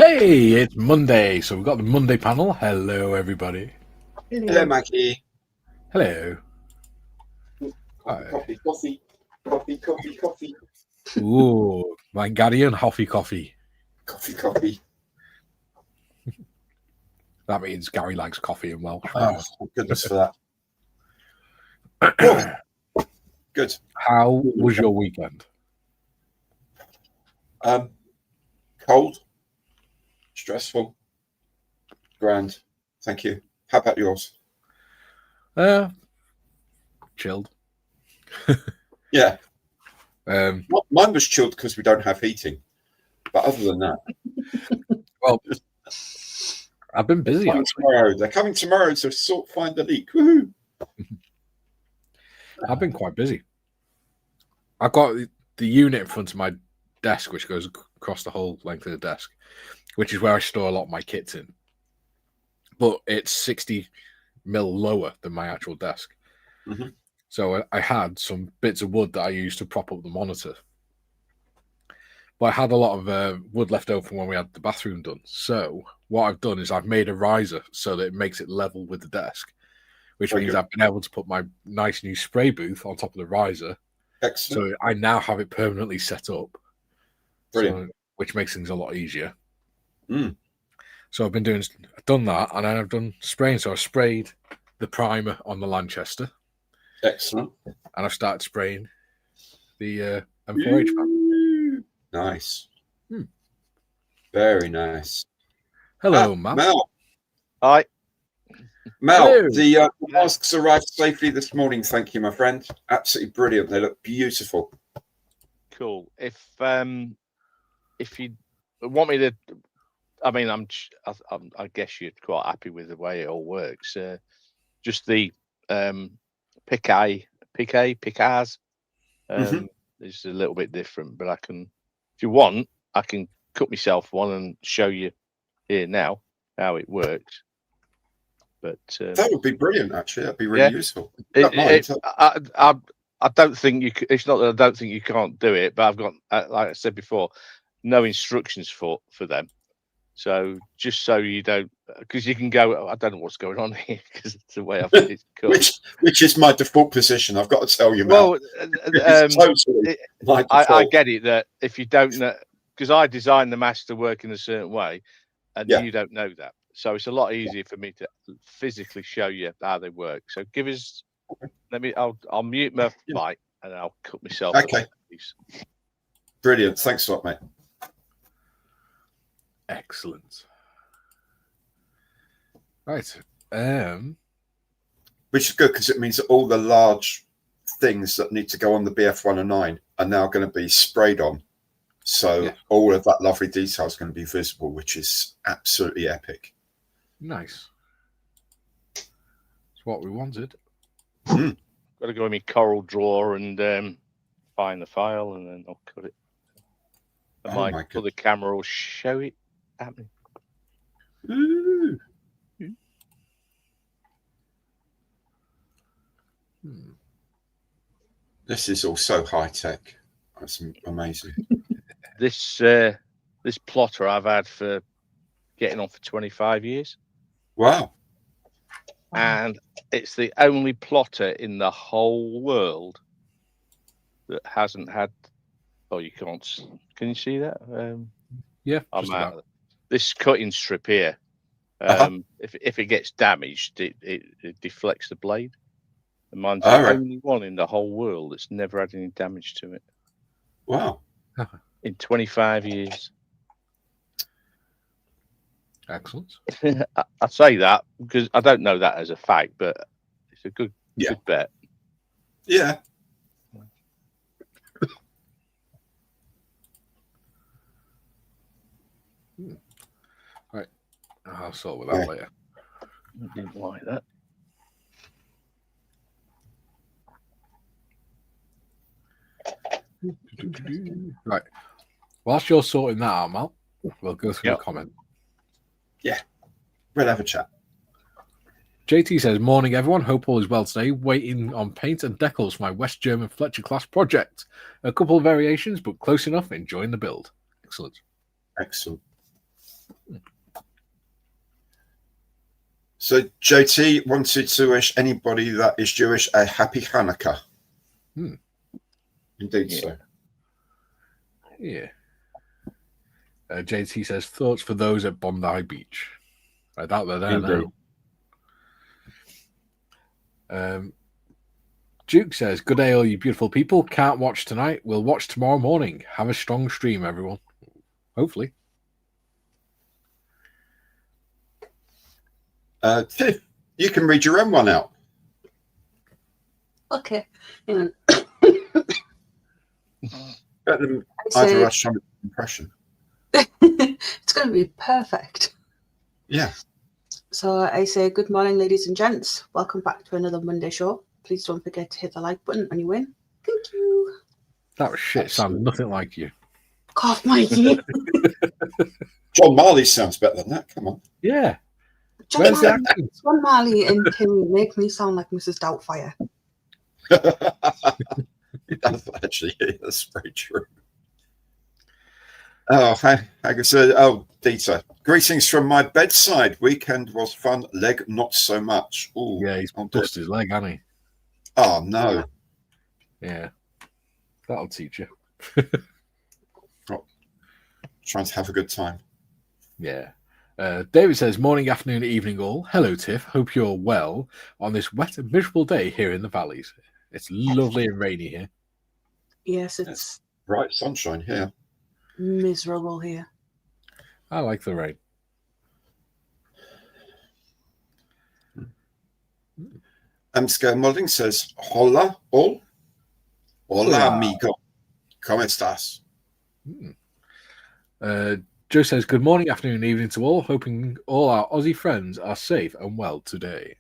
Hey, it's Monday, so we've got the Monday panel. Hello, everybody. Hello, Maggie. Hello. Hi. Coffee. Ooh, Mangadian Hoffy Coffee. Coffee. That means Gary likes coffee and Welsh. Oh, thank goodness for that. Good. How was your weekend? Cold, stressful, grand. Thank you. How about yours? Chilled. Yeah. Mine was chilled because we don't have heating. But other than that, well, I've been busy. They're coming tomorrow to find the leak. Woohoo! I've been quite busy. I've got the unit in front of my desk, which goes across the whole length of the desk, which is where I store a lot of my kits in. But it's 60 mil lower than my actual desk. Mm-hmm. So I had some bits of wood that I used to prop up the monitor. But I had a lot of wood left over from when we had the bathroom done. So what I've done is I've made a riser so that it makes it level with the desk, which means I've been able to put my nice new spray booth on top of the riser. Excellent. So I now have it permanently set up. Brilliant. So, which makes things a lot easier. Mm. So I've done that, and then I've done spraying. So I sprayed the primer on the Lanchester. Excellent. And I've started spraying the M4H pan. Nice. Very nice. Hello, Mel. Mel. Hi. Mel, Hello. the masks arrived safely this morning. Thank you, my friend. Absolutely brilliant. They look beautiful. Cool. If you want me to, I mean, I guess you're quite happy with the way it all works. Just the Picaz is a little bit different, but I can, if you want, I can cut myself one and show you here now how it works. But that would be brilliant. Actually, that'd be really useful. I don't think you. It's not that I don't think you can't do it, but I've got, like I said before, no instructions for them. So just so you don't, because you can go. I don't know what's going on here because it's the way it's cut. which is my default position. I've got to tell you, Mel. Well, totally I get it that if you don't know, because I designed the mask to work in a certain way, and you don't know that. So it's a lot easier for me to physically show you how they work. So give us. I'll mute my mic and I'll cut myself. Okay. Brilliant. Thanks a lot, mate. Excellent. Right. Which is good because it means that all the large things that need to go on the BF109 are now going to be sprayed on. So all of that lovely detail is going to be visible, which is absolutely epic. Nice. It's what we wanted. Got to go in my Coral drawer and find the file, and then I'll cut it. And my other camera will show it happening. Ooh. This is all so high tech. That's amazing. This plotter I've had for getting on for 25 years. Wow. And it's the only plotter in the whole world that hasn't had. Oh, you can't. Can you see that? Yeah. I'm out. This cutting strip here. If it gets damaged, it deflects the blade. And mine's the only one in the whole world that's never had any damage to it. Wow. In 25 years. Excellent. I say that because I don't know that as a fact, but it's a good bet. Yeah. Right. I'll sort with that later. I didn't like that. Right. Whilst you're sorting that out, Mal, we'll go through the comment. Yeah. We'll have a chat. JT says, morning, everyone. Hope all is well today. Waiting on paint and decals for my West German Fletcher class project. A couple of variations, but close enough. Enjoying the build. Excellent. Excellent. So JT wanted to wish anybody that is Jewish a happy Hanukkah. Indeed, Yeah. so. Yeah. JT says, thoughts for those at Bondi Beach. I doubt they're there now. Duke says, good day, all you beautiful people. Can't watch tonight. We'll watch tomorrow morning. Have a strong stream, everyone. Hopefully. Tiff, you can read your own one out. Okay. Hang on. Better than either us trying to impression. It's going to be perfect. Yeah. So I say, good morning, ladies and gents. Welcome back to another Monday show. Please don't forget to hit the like button when you win. Thank you. That was shit. Sounded nothing like you. Cough, Mikey. John Marley sounds better than that. Come on. Yeah. John Marley and Timmy make me sound like Mrs. Doubtfire. Actually, that's very true. Oh, hi. I said, Dieter. Greetings from my bedside. Weekend was fun. Leg, not so much. Ooh, Yeah, he's busted his leg, hasn't he? Oh, no. Yeah. That'll teach you. Trying to have a good time. Yeah. David says, morning, afternoon, evening all. Hello, Tiff. Hope you're well on this wet and miserable day here in the valleys. It's lovely and rainy here. Yes, it's bright sunshine here. Miserable here. I like the rain. Scale Modeling says, hola, all. Hola, amigo. ¿Cómo estás? Joe says, good morning, afternoon, evening to all. Hoping all our Aussie friends are safe and well today.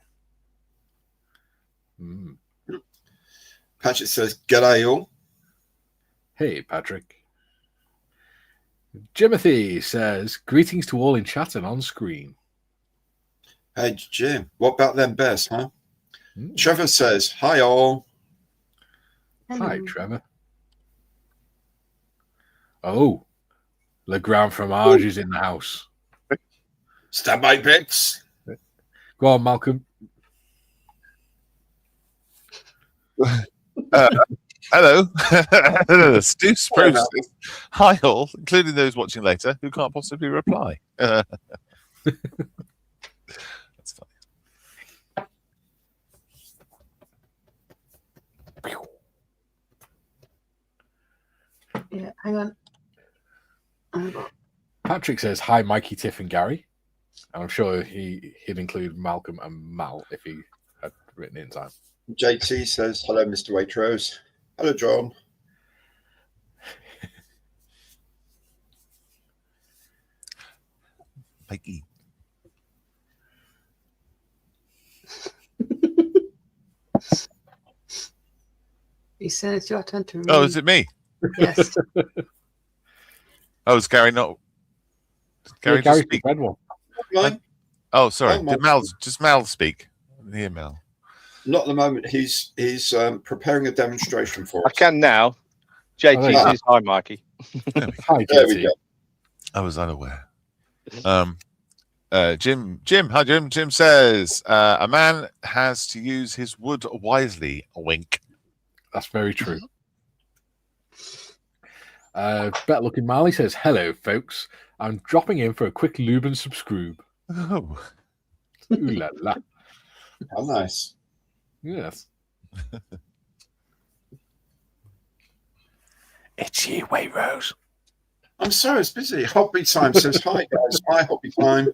Patrick says, g'day all. Hey, Patrick. Jimothy says, greetings to all in chat and on screen. Hey, Jim. What about them bears, huh? Trevor says, hi all. Hi, Trevor. Oh, Legrand Fromage is in the house. Stand by, bits. Go on, Malcolm. Hello. Stu Spruce. Hi all, including those watching later who can't possibly reply. That's funny. Yeah, hang on. Patrick says, hi, Mikey, Tiff, and Gary. And I'm sure he'd include Malcolm and Mal if he had written it in time. JT says, hello, Mr. Waitrose. Hello, John. Mikey. He said it's your turn to read. Oh, is it me? Yes. Oh, is Gary not? Gary just speak. Red one. Oh, sorry. Did Mal speak? Hear Mal. Not at the moment. He's preparing a demonstration for us. I can now. JT says, hi, Mikey. Hi, there we go. I was unaware. Jim, hi, Jim. Jim says, a man has to use his wood wisely. A wink. That's very true. Better looking Marley says, hello, folks. I'm dropping in for a quick lube and subscribe. Oh. Ooh la la. How nice. Yes. It's you, Waitrose. I'm sorry, it's busy. Hobby Time says, hi, guys. Hi, Hobby Time.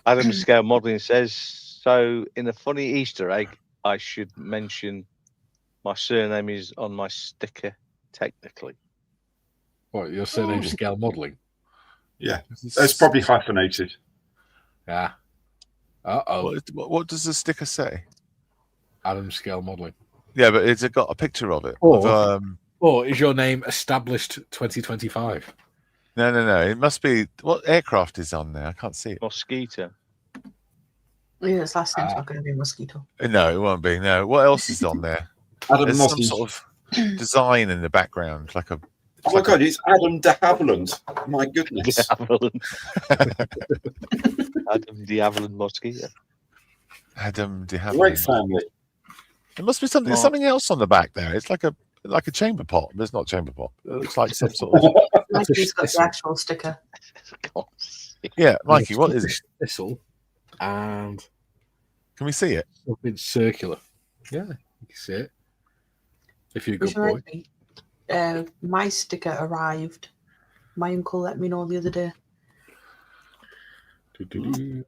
Adam Scale Modeling says, so in a funny Easter egg, I should mention my surname is on my sticker, technically. What, your surname's Scale Modeling? Yeah, it's probably hyphenated. Yeah. Uh-oh. What does the sticker say? Adam Scale Modeling. Yeah, but it's got a picture of it. Or is your name established 2025? No. It must be. What aircraft is on there? I can't see it. Mosquito. Yeah, his last name's not going to be Mosquito. No, it won't be. No. What else is on there? Adam There's Mossy. some sort of design in the background, like a Oh my God, it's Adam de Havilland. My goodness. Adam the Havilland mosquito. Adam de Great Havilland. family. There must be something. There's something else on the back there. It's like a chamber pot, but it's not a chamber pot. It looks like some sort of. Mikey's got the actual sticker. Yeah, Mikey, what is it? Thistle, and Can we see it? something circular. Yeah, you can see it. If you're a good Which boy. reminds me, my sticker arrived. My uncle let me know the other day. Do-do-do.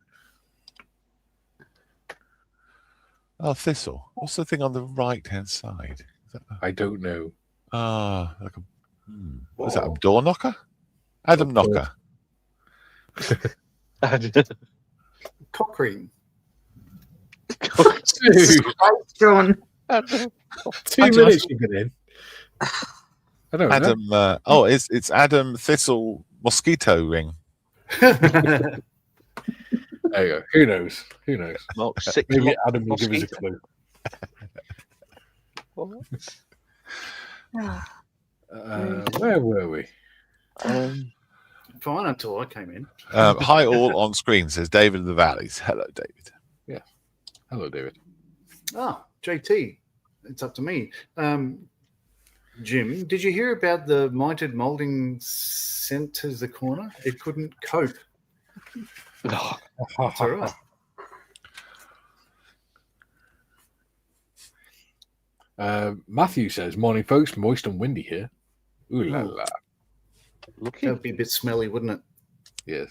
Oh, thistle. What's the thing on the right-hand side? Is that I don't know. like a. What is that? A door knocker? Adam knocker. Cock cream. John. 2 minutes you've been in. I don't know. Adam. It's Adam Thistle mosquito ring. There you go. Who knows? Who knows? Mark 6 Maybe Adam will give us a mosquito. clue. Where were we? Fine until I came in. Hi all on screen, says David of the Valleys. Hello, David. Hello, David. Ah, JT. It's up to me. Jim, did you hear about the mitered molding sent to the corner? It couldn't cope. It's all right. Matthew says, "Morning, folks. Moist and windy here." Ooh la Ooh. la. Looking. That'd be a bit smelly, wouldn't it? Yes.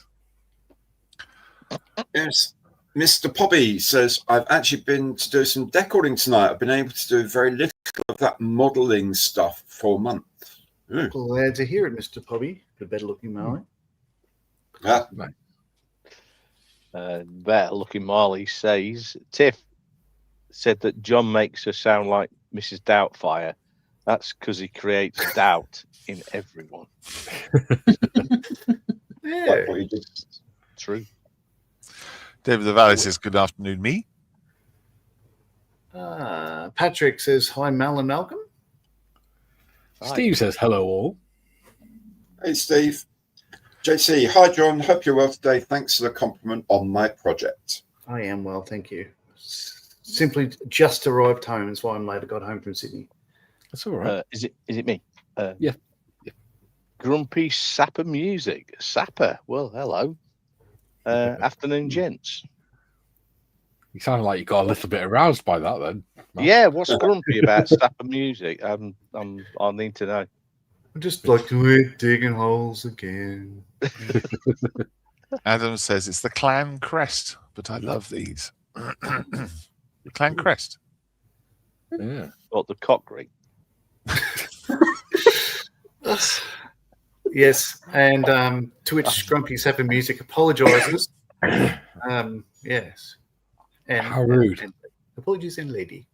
Yes. Mr. Poppy says, I've actually been to do some decording tonight. I've been able to do very little of that modelling stuff for a month. Ooh. Glad to hear it, Mr. Poppy. The better looking Marley. Ah, Better looking Marley says, Tiff said that John makes her sound like Mrs. Doubtfire. That's because he creates doubt in everyone. Yeah. like what you did. True. David of the Valleys says, good afternoon, me. Patrick says, hi, Mal and Malcolm. Steve says, "Hello, all." Hey, Steve. JC, hi, John. Hope you're well today. Thanks for the compliment on my project. I am well, thank you. Simply just arrived home. That's why I'm late. I got home from Sydney. That's all right. Is it me? Yeah. Grumpy Sapper Music. Sapper. Well, hello. Afternoon, gents. You sound like you got a little bit aroused by that, then. Matt. Yeah, what's grumpy about Sapper Music? I need to know. I'm just like, we're digging holes again. Adam says, it's the clan crest, but I love these. The clan crest. Yeah. What, the cock ring? Yes, and Twitch Grumpy Sapper Music apologises. Yes. And, How rude. and apologies in lady.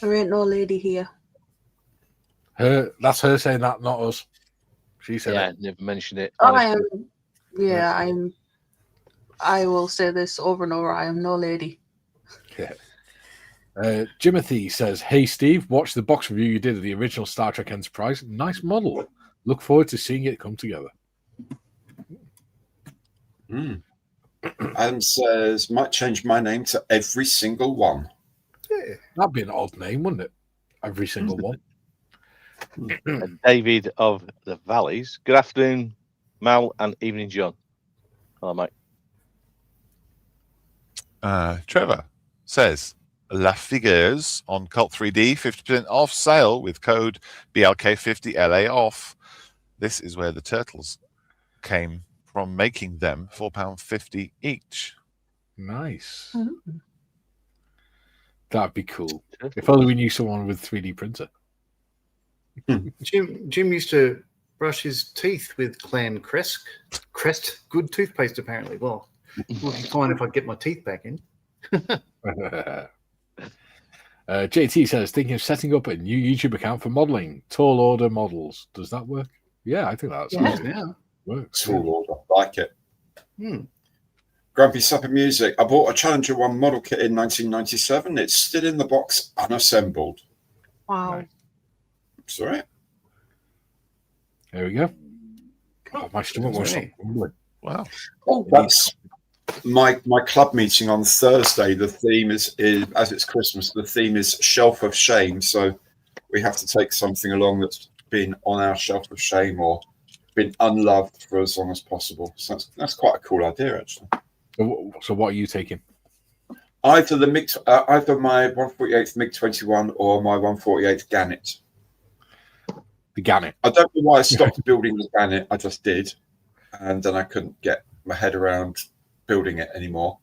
There ain't no lady here. That's her saying that, not us. She said Yeah, it. never mentioned it. I Honestly. am. Yeah, I will say this over and over. I am no lady. Jimothy says, "Hey Steve, watch the box review you did of the original Star Trek Enterprise. Nice model. Look forward to seeing it come together." Adam says, might change my name to every single one. Yeah. That'd be an odd name, wouldn't it? Every single one. And David of the Valleys. Good afternoon, Mal, and evening, John. Hello, mate. Trevor says, La Figures on Cult 3D, 50% off sale with code BLK50LA off. This is where the turtles came from, making them £4.50 each. Nice. Mhm. That'd be cool. If only we knew someone with 3D printer. Jim used to brush his teeth with Clan Crest. Good toothpaste, apparently. Well, it would be fine if I get my teeth back in. JT says, thinking of setting up a new YouTube account for modeling, tall order models. Does that work? Yeah, I think that's Yeah. Now. works. Tall order. Like it. Hmm. Grumpy Supper Music. I bought a Challenger 1 model kit in 1997. It's still in the box, unassembled. Wow. Nice. Sorry. There we go. Oh, my stomach wants Hey. something. Wow. That's my club meeting on Thursday. The theme is as it's Christmas. The theme is Shelf of Shame. So we have to take something along that's been on our shelf of shame or been unloved for as long as possible. So that's quite a cool idea, actually. So what are you taking? Either either my 148th MiG-21 or my 148th Gannet. The Gannet. I don't know why I stopped building the Gannet. I just did, and then I couldn't get my head around building it anymore.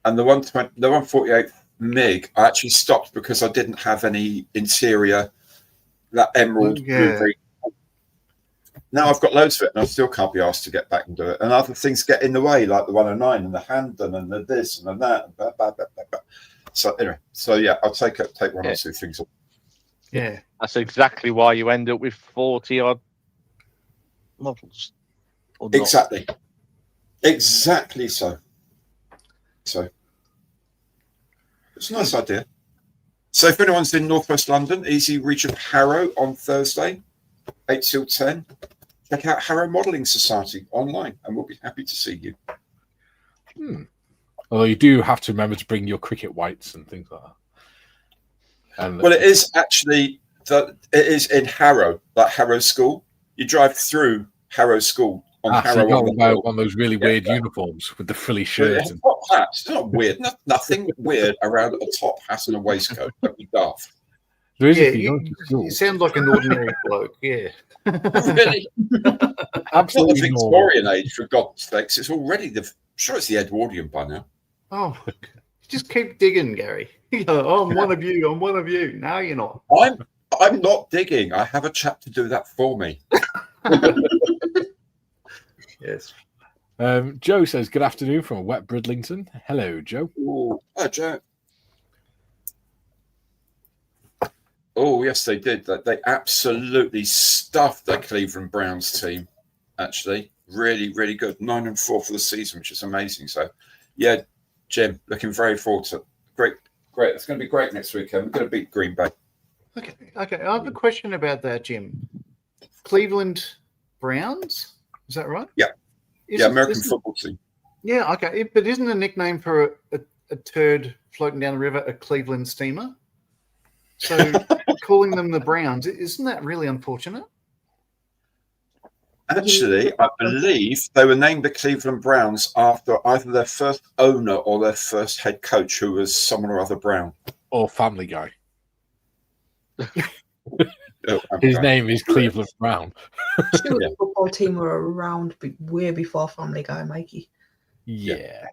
And the 148th MiG, I actually stopped because I didn't have any interior, that emerald blue green. Now I've got loads of it, and I still can't be asked to get back and do it. And other things get in the way, like the 109 and the Hamden and the this and the that. And blah, blah, blah, blah, blah. So anyway, yeah, I'll take one or two things. Yeah, That's exactly why you end up with 40 odd models. Or not. Exactly so. So it's a nice idea. So if anyone's in Northwest London, easy reach of Harrow on Thursday, 8 till 10. Check out Harrow Modelling Society online, and we'll be happy to see you. Although you do have to remember to bring your cricket whites and things like that. And Well, it is actually it is in Harrow, like Harrow School. You drive through Harrow School on so Harrow. you got on the hill. one of those really weird uniforms with the frilly shirt. Yeah, top hats. It's not weird. Nothing weird around a top hat and a waistcoat. Don't be daft. There is yeah. if you go to school. You sound like an ordinary bloke. Yeah. Really? Absolutely Not the normal. Victorian age, for God's sakes. It's already sure it's the Edwardian by now. Oh, just keep digging, Gary. You go, oh, I'm one of you. I'm one of you. No, you're not. I'm not digging. I have a chap to do that for me. Yes. Joe says, good afternoon from Wet Bridlington. Hello, Joe. Oh, hi, Joe. Oh, yes, they did. They absolutely stuffed their Cleveland Browns team, actually. Really, really good. 9-4 for the season, which is amazing. So, yeah, Jim, looking very forward to it. Great. It's going to be great next weekend. We're going to beat Green Bay. Okay. I have a question about that, Jim. Cleveland Browns? Is that right? Yeah. American football team. Yeah, okay. But isn't the nickname for a turd floating down the river a Cleveland steamer? So calling them the Browns, isn't that really unfortunate? Actually, I believe they were named the Cleveland Browns after either their first owner or their first head coach, who was someone or other Brown. Or Family Guy. Oh, His name is Cleveland Brown. The football team were around way before Family Guy, Mikey. Yeah.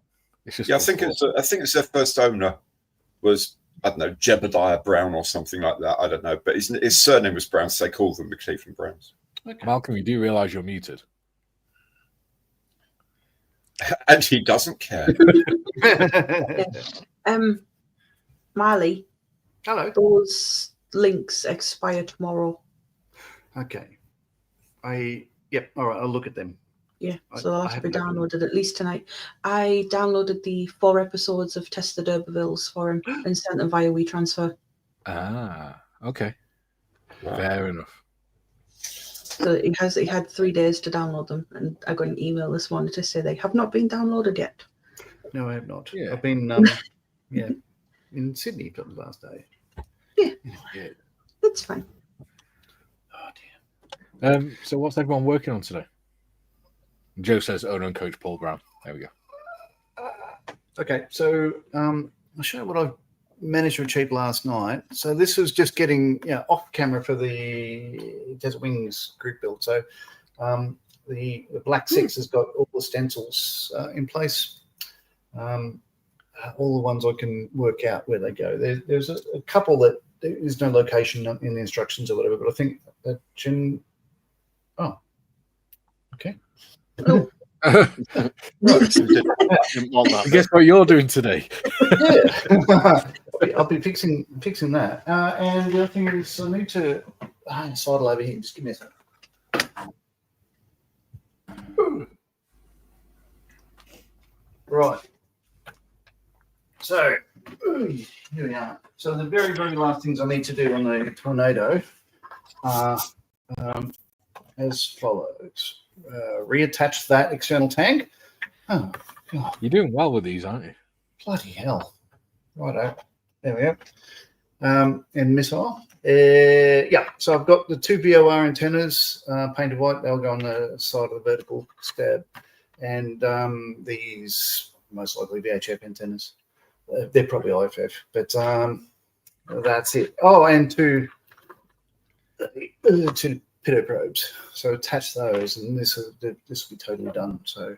It's just I think it's their first owner was, I don't know, Jebediah Brown or something like that. I don't know. But his surname was Brown, so they called them the Cleveland Browns. Okay. Malcolm, you do realise you're muted. And he doesn't care. Marley, Hello. those links expire tomorrow. Okay. Yep. All right. I'll look at them. Yeah, so they'll have to be haven't opened downloaded at least tonight. I downloaded the 4 episodes of Test the D'Urbervilles for him and sent them via WeTransfer. Ah, okay. Wow. Fair enough. So he had 3 days to download them, and I got an email this morning to say they have not been downloaded yet. No, I have not. Yeah. I've been in Sydney for the last day. Yeah. It's fine. Oh dear. So what's everyone working on today? Joe says owner and coach Paul Brown. There we go. Okay, so I'll show you what I've managed to achieve last night. So this was just getting off camera for the Desert Wings group build. So the Black Six has got all the stencils in place. All the ones I can work out where they go. There's a couple that there's no location in the instructions or whatever, but I think that oh, okay. Oh. I guess what you're doing today. Yeah. I'll be fixing that. And the other thing is I need to sidle over here. Just give me a second. Right. So here we are. So the very, very last things I need to do on the Tornado are as follows. Reattach that external tank. Oh, God. You're doing well with these, aren't you? Bloody hell. Righto. There we go. And missile. Yeah, so I've got the two VOR antennas painted white. They'll go on the side of the vertical stab. And these most likely VHF antennas. They're probably IFF, but that's it. Oh, and two pitot probes. So attach those, and this will be totally done. So,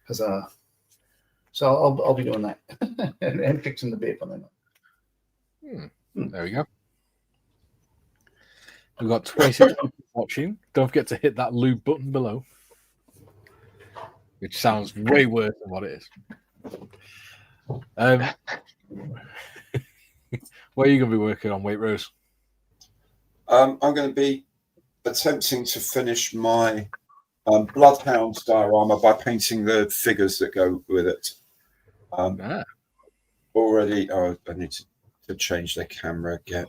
huzzah! So I'll be doing that and fixing the beer on that. There we go. We've got 26 people watching. Don't forget to hit that lube button below, which sounds way worse than what it is. What are you going to be working on, Waitrose? I'm going to be attempting to finish my Bloodhound diorama by painting the figures that go with it. Already, I need to change the camera again.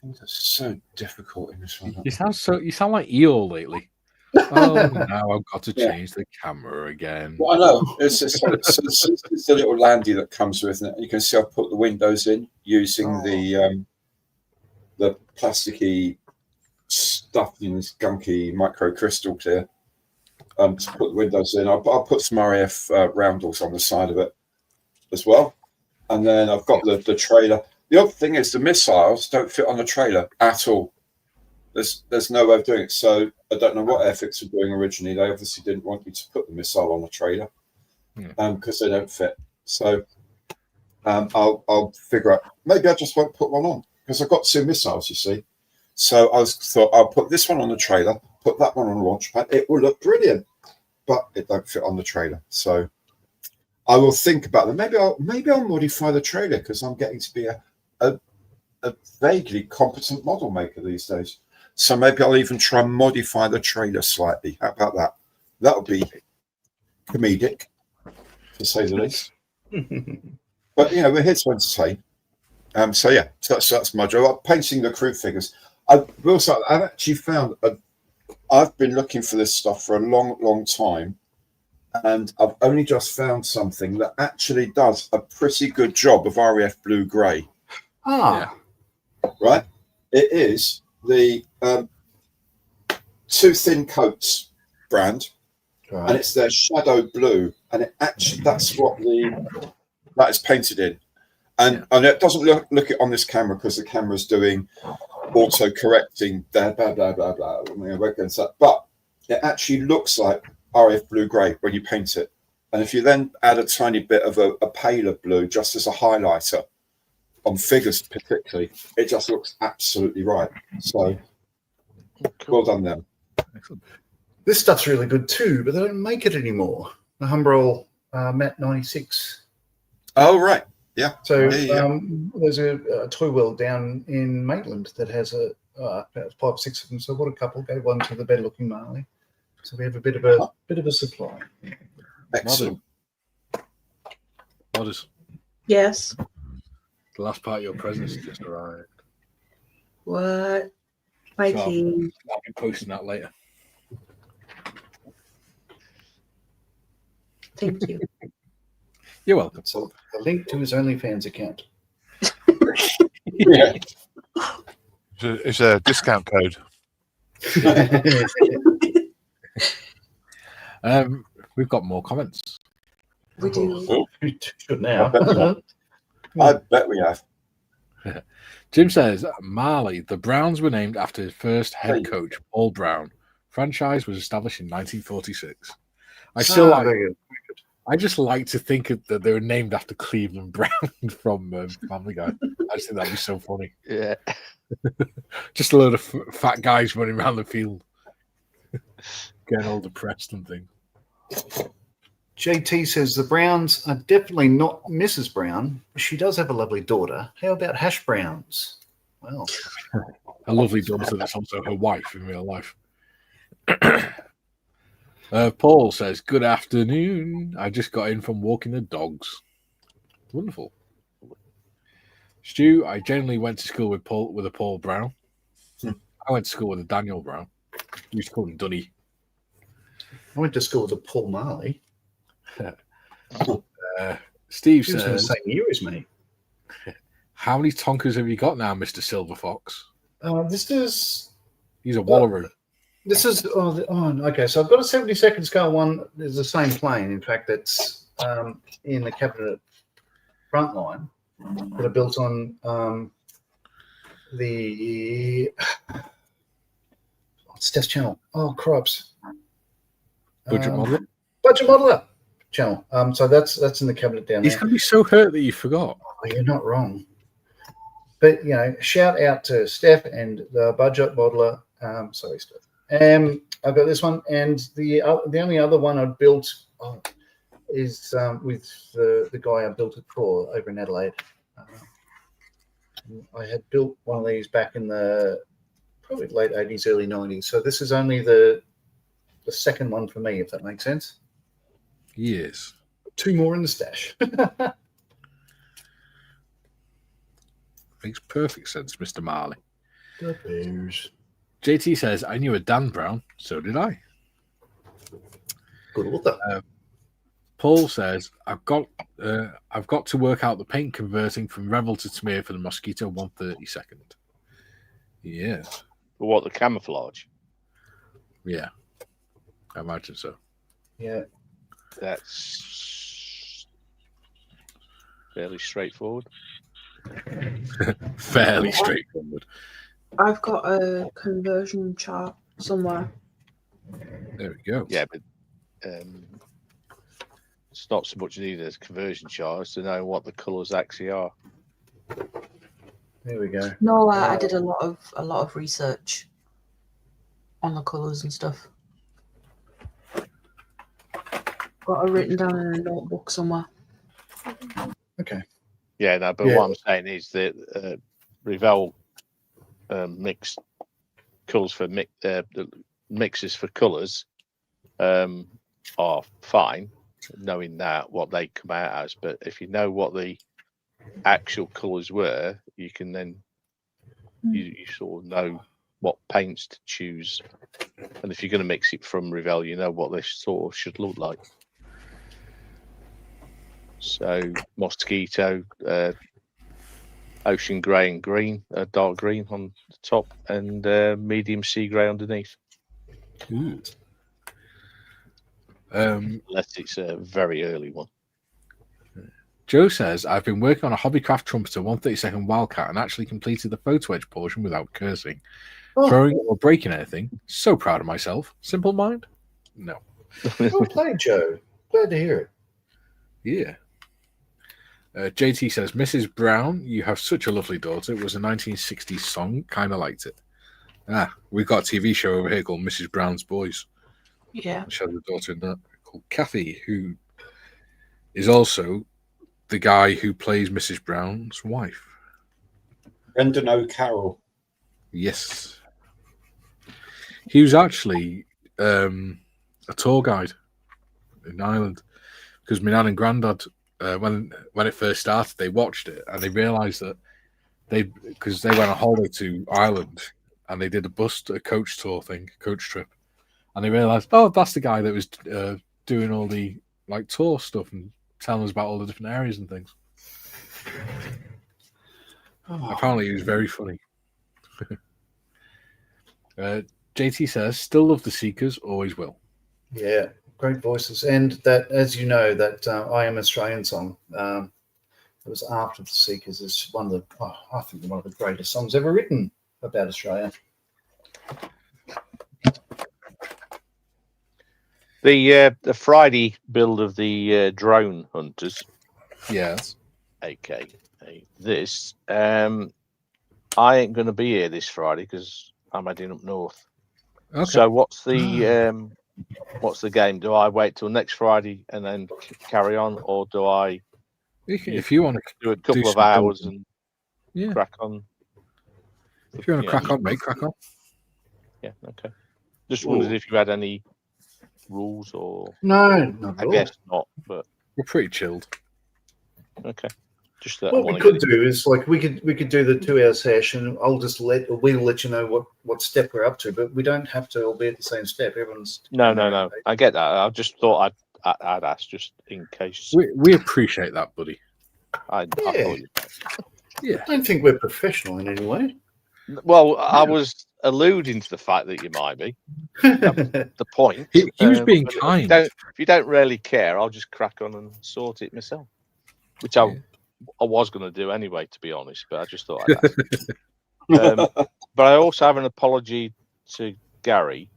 Things are so difficult in this one. You sound like Eeyore lately. Oh, now I've got to change the camera again. Well, I know. It's the little landy that comes with it. You can see I've put the windows in using the plasticky stuff in this gunky micro crystal clear to put the windows in. I'll put some RAF roundels on the side of it as well. And then I've got the trailer. The other thing is the missiles don't fit on the trailer at all. There's no way of doing it. So I don't know what Airfix were doing originally. They obviously didn't want me to put the missile on the trailer because they don't fit. So I'll figure out. Maybe I just won't put one on because I've got two missiles, you see. So I thought I'll put this one on the trailer, put that one on the launch pad. It will look brilliant, but it don't fit on the trailer. So I will think about them. Maybe I'll modify the trailer because I'm getting to be a vaguely competent model maker these days. So maybe I'll even try and modify the trailer slightly. How about that? That would be comedic, to say the least. But we're here to entertain. So yeah, that's my job. I'm painting the crew figures. I've actually found I've been looking for this stuff for a long time, and I've only just found something that actually does a pretty good job of RAF blue grey. Right. It is the Two Thin Coats brand, and it's their shadow blue, and it actually that's what that is painted in. And it doesn't look it on this camera because the camera's doing auto correcting there, blah blah blah blah. But it actually looks like RF blue grey when you paint it. And if you then add a tiny bit of a paler blue just as a highlighter on figures particularly, it just looks absolutely right. So well done them. Excellent. This stuff's really good too, but they don't make it anymore. The Humbrol Matte 96. Oh right. Yeah. So there's a toy world down in Maitland that has about 5 or 6 of them. So what a couple gave one to the better looking Marley. So we have a bit of a supply. Excellent. Modders. Yes. The last part of your presents just arrived. What? Mikey. I'll be posting that later. Thank you. You're welcome. So a link to his OnlyFans account. Yeah. It's a discount code. We've got more comments. We do. Should now. I bet we have. Jim says, Marley, the Browns were named after his first head coach, Paul Brown. Franchise was established in 1946. I just like to think that they were named after Cleveland Brown from Family Guy. I just think that'd be so funny. Yeah. Just a load of fat guys running around the field, getting all depressed and things. JT says the Browns are definitely not Mrs. Brown. She does have a lovely daughter. How about hash browns? Well, A lovely daughter that's also her wife in real life. Paul says, good afternoon. I just got in from walking the dogs. Wonderful. Stu, I generally went to school with a Paul Brown. I went to school with a Daniel Brown. You used to call him Dunny. I went to school with a Paul Marley. Steve He was from the says, same year as me. how many tonkers have you got now, Mr. Silver Fox? This is He's a Wallaroo. Okay. So I've got a 72nd scale one. There's the same plane. In fact, that's in the cabinet front line that I built on the what's Test Channel? Oh, crops. Budget model. Budget Modeler channel. So that's in the cabinet down He's there. going to be so hurt that you forgot. Oh, you're not wrong. But shout out to Steph and the Budget Modeler. Sorry, Steph. I've got this one, and the only other one I built is with the guy I built it for over in Adelaide. I had built one of these back in the probably late 80s, early 90s. So this is only the second one for me, if that makes sense. Yes. 2 more in the stash. Makes perfect sense, Mr. Marley. The Bears. JT says, I knew a Dan Brown. So did I. Good order. Paul says, I've got to work out the paint converting from Revel to Smear for the Mosquito 132nd. Yeah. What, the camouflage? Yeah. I imagine so. Yeah. That's fairly straightforward. Fairly straightforward. I've got a conversion chart somewhere. There we go. Yeah, but it's not so much needed as conversion charts to know what the colours actually are. There we go. No, I did a lot of research on the colours and stuff. Got it written down in a notebook somewhere. Okay. Yeah, no, but what I'm saying is that Revell mixed colours for the mixes for colours are fine, knowing that what they come out as. But if you know what the actual colours were, you can then you sort of know what paints to choose. And if you're going to mix it from Revell, you know what this sort of should look like. So Mosquito, ocean grey and green, dark green on the top, and medium sea grey underneath. Ooh. Unless it's a very early one. Joe says, I've been working on a Hobbycraft Trumpeter 132nd Wildcat and actually completed the photo edge portion without cursing, throwing or breaking anything. So proud of myself. Simple mind? No. Well played, Joe. Glad to hear it. Yeah. JT says, Mrs. Brown, you have such a lovely daughter. It was a 1960s song. Kind of liked it. We've got a TV show over here called Mrs. Brown's Boys. Yeah. She has a daughter in that called Kathy, who is also the guy who plays Mrs. Brown's wife. Brendan O'Carroll. Yes. He was actually a tour guide in Ireland because my nan and granddad, when it first started, they watched it and they realised that because they went on holiday to Ireland and they did a coach tour thing, coach trip, and they realised, oh, that's the guy that was doing all the tour stuff and telling us about all the different areas and things. Apparently, he was very funny. JT says, still love the Seekers, always will. Yeah, great voices. And that, as you know, that I Am Australian song, it was after the Seekers, is one of the, I think one of the greatest songs ever written about Australia. The Friday build of the drone hunters. Yes. Okay. This I ain't going to be here this Friday because I'm heading up north. Okay. So what's the game? Do I wait till next Friday and then carry on, or do I? If you want to do a couple of hours and crack on. If you want to crack on, mate, crack on. Yeah. Okay. Just wondered if you had any rules or no, not I guess not, but we're pretty chilled. Okay. Just that. What we could do is like we could do the 2-hour session. We'll let you know what step we're up to, but we don't have to all be at the same step. Everyone's No. I get that. I just thought I'd ask just in case. We appreciate that, buddy. I thought you. Yeah. I don't think we're professional in any way. Well, I was alluding to the fact that you might be. The point. He was being but kind. If you don't really care, I'll just crack on and sort it myself, which I was going to do anyway, to be honest. But I just thought I'd ask. But I also have an apology to Gary.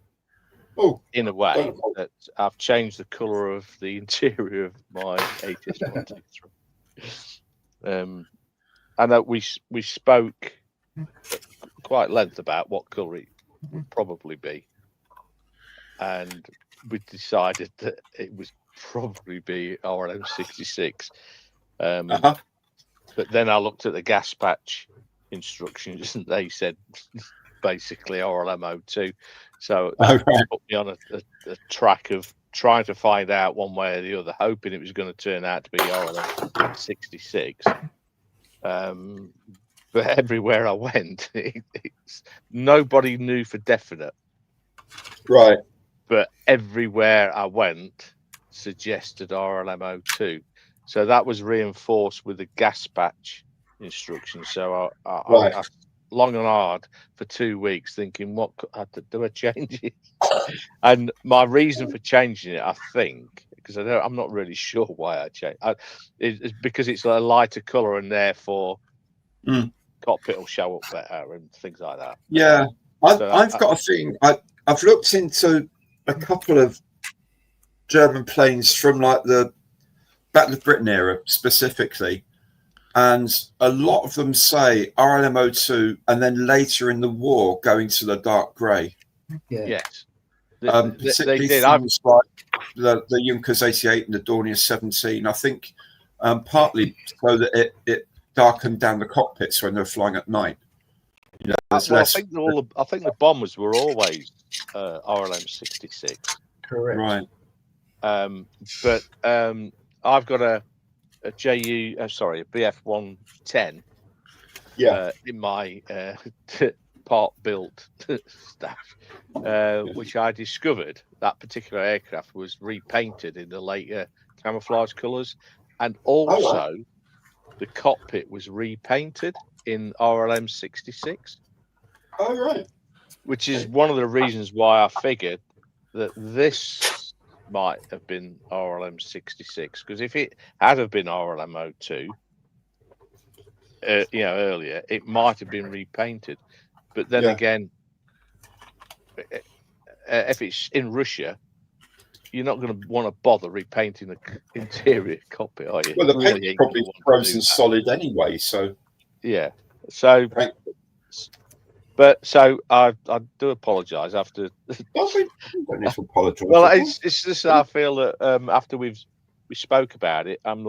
Oh, in a way that I've changed the colour of the interior of my HS123. I know we spoke quite at length about what colour it would probably be, and we decided that it would probably be RLM 66. But then I looked at the gas patch instructions, and they said basically RLM 02. So that put me on a track of trying to find out one way or the other, hoping it was going to turn out to be RLM 66. But everywhere I went, nobody knew for definite. Right. But everywhere I went suggested RLM 02. So that was reinforced with the gas patch instructions. So I long and hard for 2 weeks thinking, what do I change it? And my reason for changing it, I think, because I'm not really sure why I changed is because it's a lighter colour and therefore cockpit will show up better and things like that. Yeah, I've got a feeling. I've looked into a couple of German planes from like the Battle of Britain era specifically, and a lot of them say RLM 02 and then later in the war going to the dark grey. Yeah. Yes. Particularly things like the Junkers 88 and the Dornier 17. I think partly so that it darkened down the cockpits when they're flying at night. You know, I think the bombers were always RLM 66. Correct. Right. But I've got a BF 110. Yeah. In my part built stuff, which I discovered that particular aircraft was repainted in the later camouflage colours, and also the cockpit was repainted in RLM 66. Oh, right. Which is one of the reasons why I figured that this might have been RLM 66, because if it had have been RLM 02, earlier, it might have been repainted. But then again, if it's in Russia, you're not going to want to bother repainting the interior cockpit, are you? Well, the paint's probably frozen solid anyway, so yeah. So, I do apologise after. Don't need to apologise. Well, it's just I feel that after we spoke about it, I'm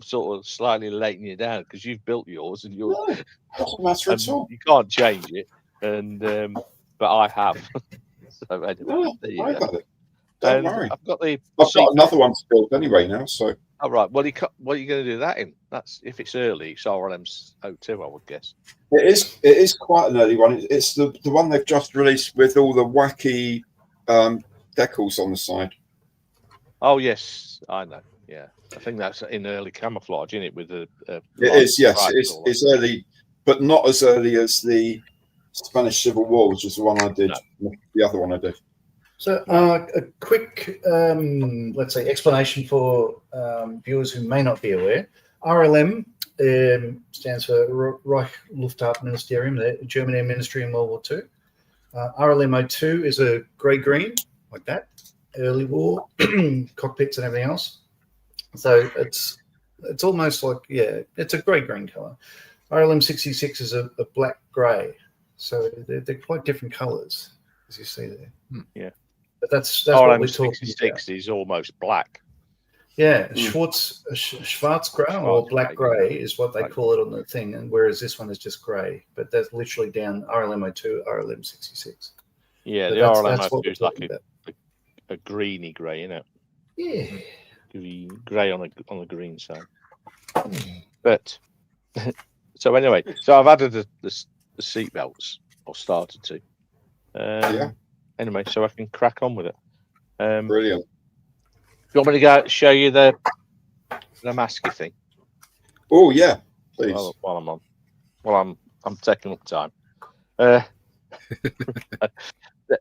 sort of slightly letting you down because you've built yours and yours. No, doesn't matter at all. You can't change it, and but I have. So anyway, there you go. Don't worry. I've got another one to build anyway now. So. All right. Well, what are you going to do that in? That's if it's early. It's RLM 02, I would guess. It is quite an early one. It's the one they've just released with all the wacky decals on the side. Oh yes, I know. Yeah, I think that's in early camouflage, isn't it? With the it is. Yes, it's early, but not as early as the Spanish Civil War, which is the one I did. No. The other one I did. So a quick, let's say, explanation for viewers who may not be aware. RLM stands for Reich Luftfahrtministerium, the German Air Ministry in World War II. RLM 02 is a grey-green, like that, early war, cockpits and everything else. So it's almost like, it's a grey-green colour. RLM 66 is a black-grey. So they're quite different colours, as you see there. Yeah. But that's what we're talking 66 is almost black. Yeah, Schwarzgrau or black grey is what they call it on the thing, and whereas this one is just grey. But that's literally down RLM 02, RLM 66. Yeah, the RLM 02 is like a greeny grey, isn't it? Yeah, Grey on the green side. But So anyway, so I've added the seat belts, or started to. Yeah. Anyway, so I can crack on with it. Brilliant. You want me to go show you the masky thing? Oh yeah, please. While I'm taking up time.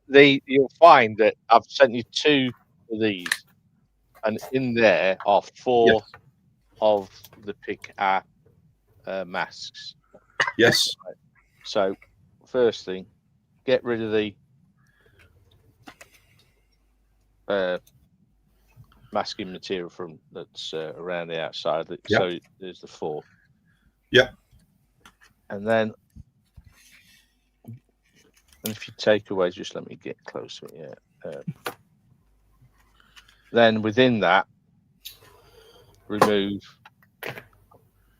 You'll find that I've sent you 2 of these, and in there are 4 of the pick masks. Yes. So first thing, get rid of the masking material from that's around the outside. Yeah. So there's the 4. Yeah. And then, if you take away, just let me get close to it. Yeah. Then within that, remove,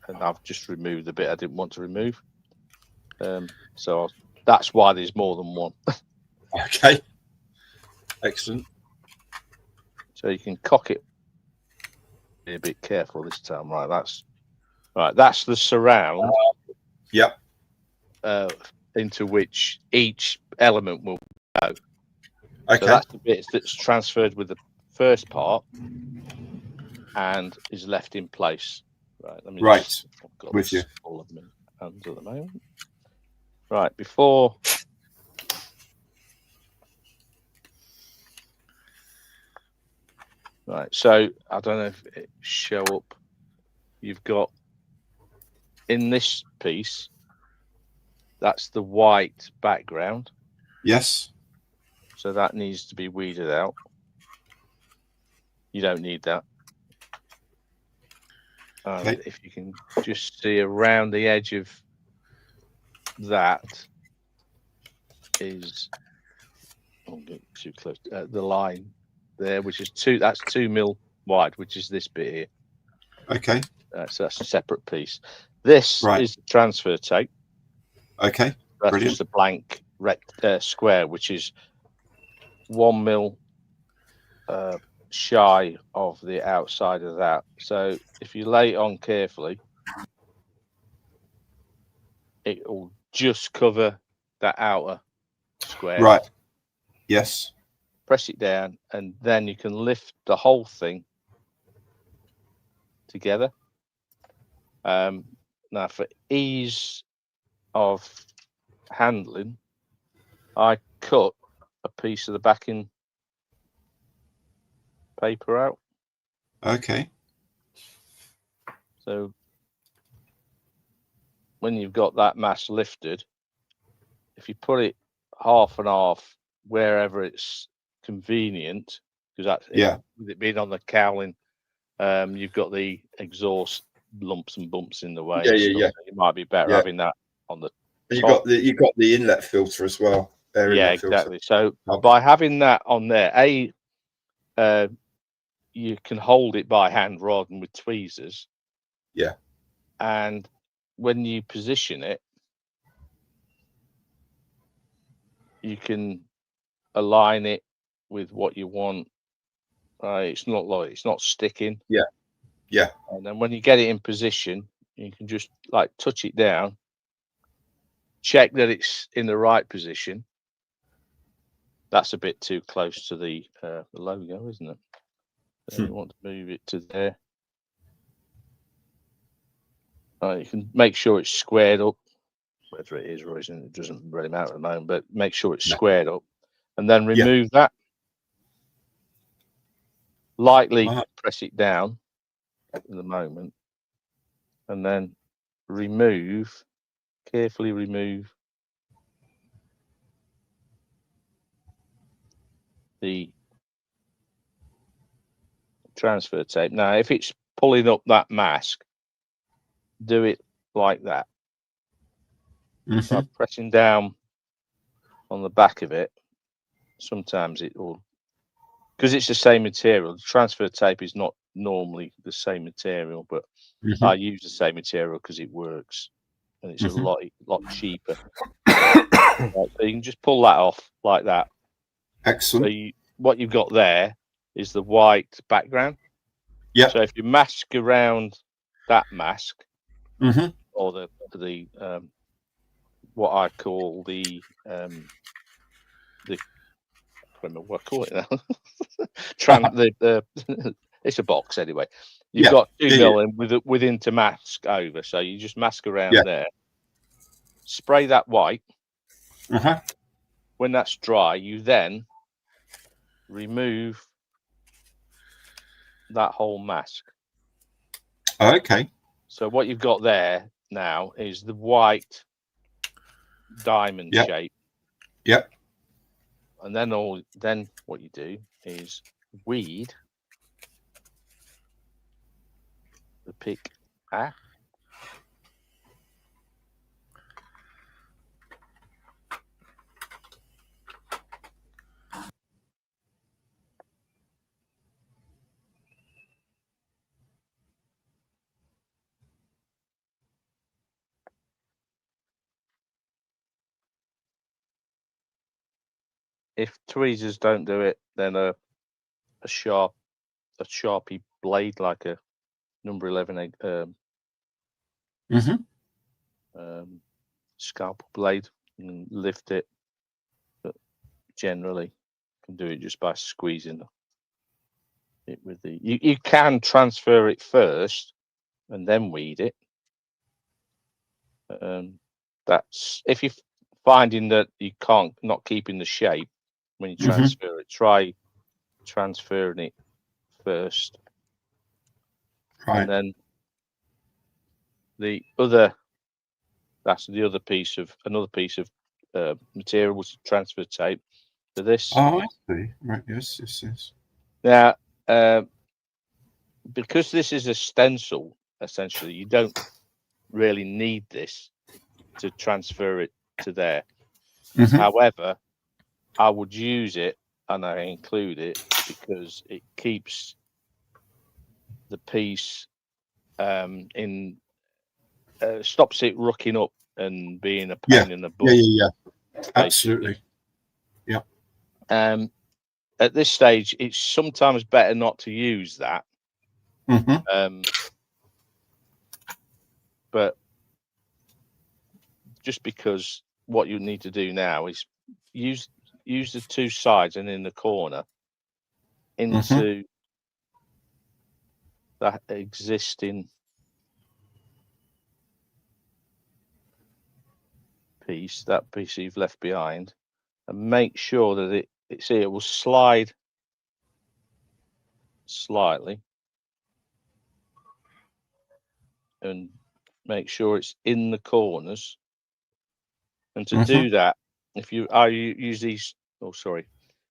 and I've just removed the bit I didn't want to remove. So that's why there's more than one. Okay. Excellent. So you can cock it. Be a bit careful this time. Right, that's the surround. Yep. Into which each element will go. Okay. So that's the bit that's transferred with the first part and is left in place. Right. Let me Right. I've got With you. All of them hands at the moment. Right. Before. Right. So I don't know if it show up. You've got in this piece. That's the white background. Yes. So that needs to be weeded out. You don't need that. Okay. If you can just see around the edge of that is too close. The line there, which is 2. That's 2 mil wide, which is this bit here. Okay. So that's a separate piece. This is the transfer tape. Okay. That's Brilliant. just a blank square, which is 1 mil shy of the outside of that. So if you lay it on carefully, it will just cover that outer square. Right. Yes. Press it down, and then you can lift the whole thing together. Now, for ease of handling, I cut a piece of the backing paper out. Okay. So when you've got that mass lifted, if you put it half and half wherever it's convenient, because that's with it being on the cowling, you've got the exhaust lumps and bumps in the way. Yeah. It might be better having that on the top. You got the inlet filter as well. Exactly. So by having that on there, you can hold it by hand rather than with tweezers. Yeah. And when you position it, you can align it with what you want. It's not sticking. Yeah. Yeah. And then when you get it in position, you can just like touch it down, check that it's in the right position. That's a bit too close to the logo, isn't it? So you want to move it to there. You can make sure it's squared up, whether it is or isn't. It doesn't really matter at the moment, but make sure it's squared up, and then remove that. Lightly press it down at the moment, and then carefully remove the transfer tape. Now, if it's pulling up that mask, do it like that. By pressing down on the back of it, sometimes it will, because it's the same material. The transfer tape is not normally the same material, but I use the same material because it works, and it's a lot cheaper. So you can just pull that off like that. Excellent. So what you've got there is the white background. Yeah. So if you mask around that mask, or the what I call the I don't remember what I call it now. It's a box anyway. You've Yeah. got 2 Yeah, mil in within to mask over, so you just mask around Yeah. there. Spray that white. Uh-huh. When that's dry, you then remove that whole mask. Okay. So what you've got there now is the white diamond Yep. shape. Yep. And then what you do is weed the pick. If tweezers don't do it, then a sharpie blade like a number 11 scalpel blade, and lift it. But generally, can do it just by squeezing it with the. You can transfer it first and then weed it. That's if you're finding that you not keeping the shape when you transfer it. Try transferring it first, Right. and then that's another piece of material was transfer tape to this. Oh, I see. Right. Yes. Now, because this is a stencil, essentially, you don't really need this to transfer it to there. However, I would use it, and I include it because it keeps the piece stops it rocking up and being a pain in the butt. Yeah. Absolutely. Yeah. At this stage, it's sometimes better not to use that. But just because what you need to do now is use the 2 sides and in the corner into that existing piece, that piece you've left behind, and make sure that it will slide slightly, and make sure it's in the corners. And to do that, if you use these,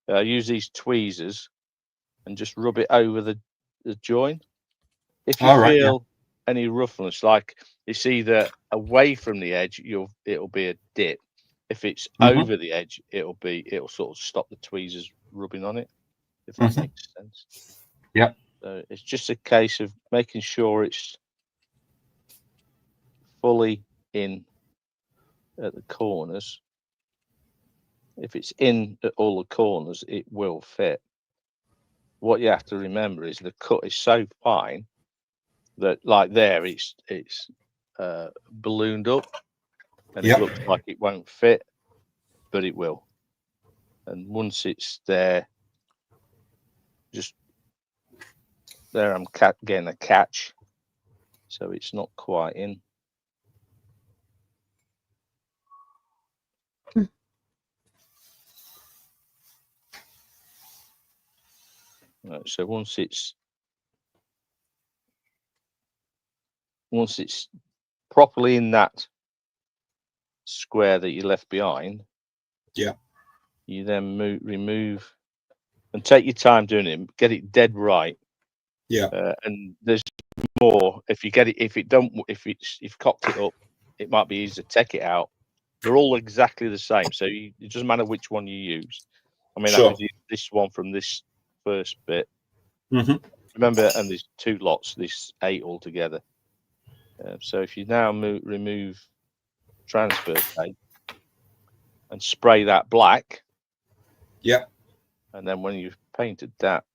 use these tweezers and just rub it over the join. If you feel any roughness, like it's either away from the edge, it'll be a dip. If it's over the edge, it'll sort of stop the tweezers rubbing on it, if that makes sense. Yep. So it's just a case of making sure it's fully in at the corners. If it's in at all the corners, it will fit. What you have to remember is the cut is so fine that, like there, it's ballooned up, and it looks like it won't fit, but it will. And once it's there, just there, I'm getting a catch, so it's not quite in. Right, so once it's properly in that square that you left behind, you then remove and take your time doing it. Get it dead right. And there's more if you get it. If you've cocked it up, it might be easy to take it out. They're all exactly the same, so it doesn't matter which one you use. I mean, I could use this one from this first bit. Remember, and there's 2 lots. There's 8 altogether. So if you now remove transfer tape and spray that black, and then when you've painted that,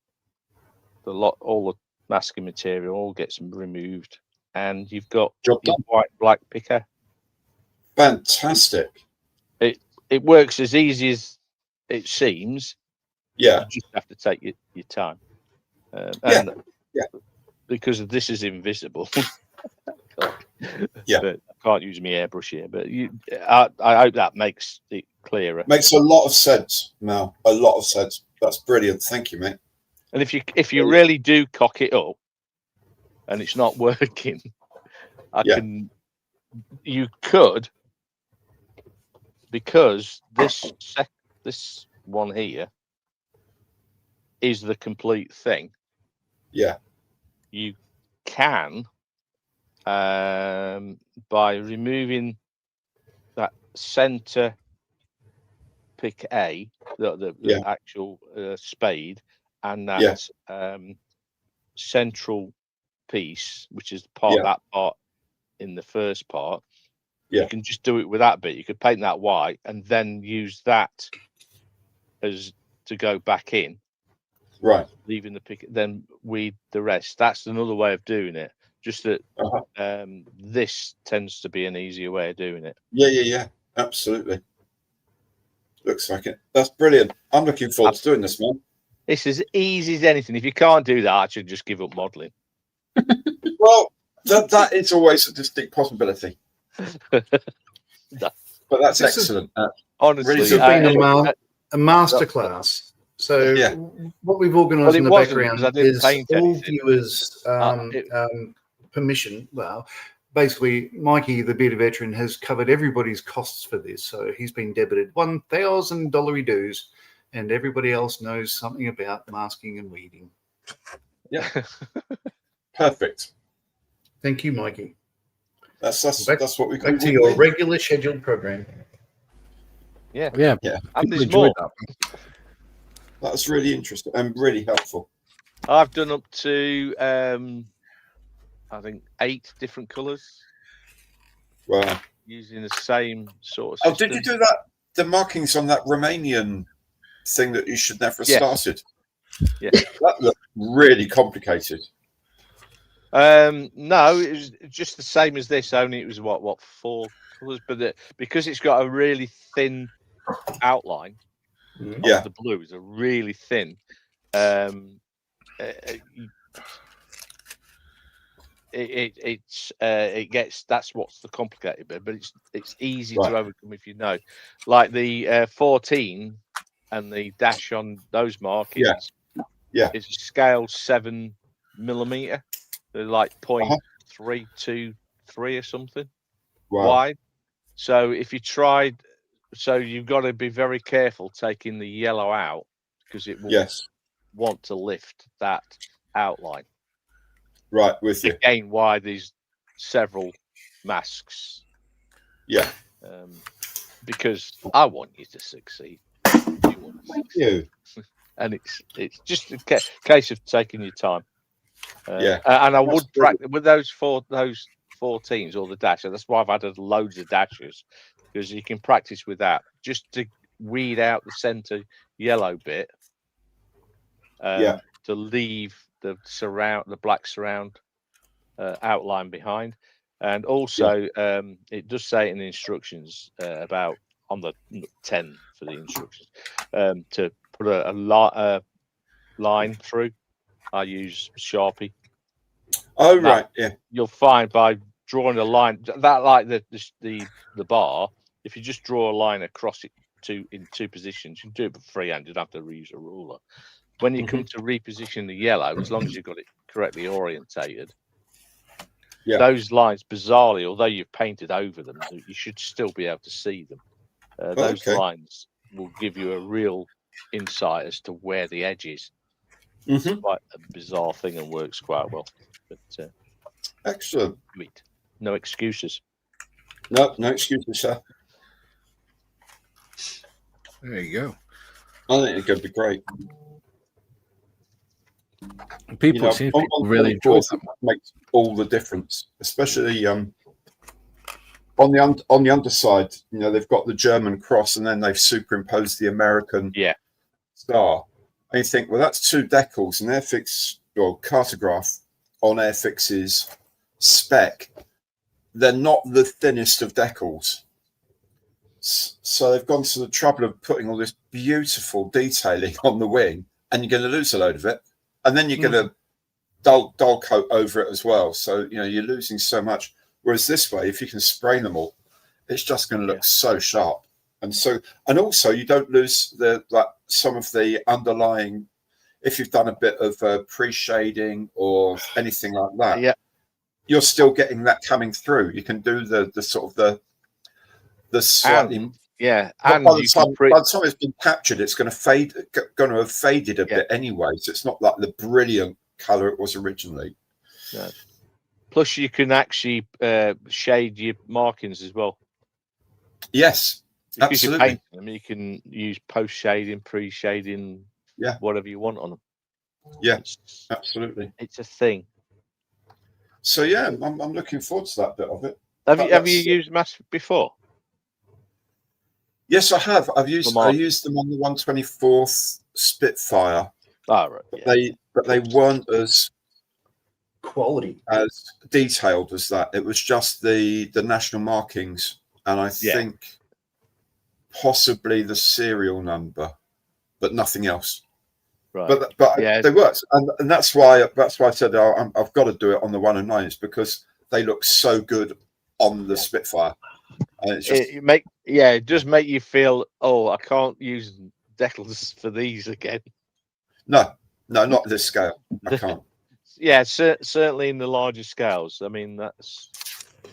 all the masking material all gets removed and you've got Job your done. white black picker. Fantastic. It works as easy as it seems. Yeah. You just have to take your time. Yeah. And Yeah. because this is invisible. Yeah. But I can't use my airbrush here. But I hope that makes it clearer. Makes a lot of sense, Mel. A lot of sense. That's brilliant. Thank you, mate. And if you really do cock it up and it's not working, you could, because this one here is the complete thing. Yeah. You can, by removing that center pick A, the actual spade, and that central piece, which is that part in the first part, you can just do it with that bit. You could paint that white and then use that as to go back in, right, leaving the pick, then weed the rest. That's another way of doing it. Just that this tends to be an easier way of doing it. Yeah, absolutely. Looks like it. That's brilliant. I'm looking forward to doing this, man. It's as easy as anything. If you can't do that, I should just give up modelling. Well, that is always a distinct possibility. But that's excellent. Honestly, this has been a masterclass. So what we've organised in the background is all viewers' permission. Well, basically, Mikey, the bearded veteran, has covered everybody's costs for this. So he's been debited $1,000 dues, and everybody else knows something about masking and weeding. Yeah. Perfect. Thank you, Mikey. That's what we back to your regular scheduled program. Yeah. And there's more. That was really interesting and really helpful. I've done up to I think 8 different colours. Wow. Using the same sort of system. Oh, did you do that? The markings on that Romanian thing that you should never have started. Yeah. That looked really complicated. No, it was just the same as this, only it was what 4 colours, but because it's got a really thin outline. The blue is a really thin. It gets, that's what's the complicated bit, but it's easy to overcome if you know. Like the 14 and the dash on those markings. Is a scale 7mm. They're like 0.323 or something wide. So if you tried, so you've got to be very careful taking the yellow out, because it will want to lift that outline. Right, with you. Again, why these several masks. Yeah. Because I want you to succeed. Thank you. And it's just a case of taking your time. And I would practice with those 14s or the dasher. That's why I've added loads of dashers, because you can practice with that just to weed out the center yellow bit. To leave the black surround outline behind. And also it does say in the instructions about on the 10 for the instructions to put a line through. I use Sharpie. Oh, right. Yeah. You'll find by drawing a line that, like the bar, if you just draw a line across it in 2 positions, you can do it with freehand. You don't have to reuse a ruler. When you come to reposition the yellow, as long as you've got it correctly orientated, those lines, bizarrely, although you've painted over them, you should still be able to see them. Those lines will give you a real insight as to where the edge is. It's quite a bizarre thing and works quite well. But excellent. Sweet. No excuses. No excuses, sir. There you go. I think it's going to be great. People really enjoy that. Makes all the difference, especially on the underside. You know, they've got the German cross, and then they've superimposed the American star. And you think, well, that's 2 decals, and Airfix or cartograph on Airfix's spec, they're not the thinnest of decals. So they've gone to the trouble of putting all this beautiful detailing on the wing, and you're going to lose a load of it, and then you're going to dull coat over it as well. So you're losing so much. Whereas this way, if you can spray them all, it's just going to look so sharp. And also you don't lose some of the underlying. If you've done a bit of pre-shading or anything like that, you're still getting that coming through. You can do the sort of the slightly and by the time it's been captured, it's going to have faded a bit anyway. So it's not like the brilliant color it was originally. No. Plus, you can actually shade your markings as well. Yes, because absolutely. you're painting them, you can use post shading, pre shading, whatever you want on them. Yeah, absolutely. It's a thing. So yeah, I'm looking forward to that bit of it. Have you used masks before? Yes, I have. I used them on the 124th Spitfire. Oh, right. But they weren't as quality, as detailed as that. It was just the national markings, and I think possibly the serial number, but nothing else. Right. But they worked, and that's why I said I've got to do it on the 109s because they look so good on the Spitfire. And it's just, it does make you feel, I can't use decals for these again. No, not this scale. I can't. Certainly in the larger scales. I mean,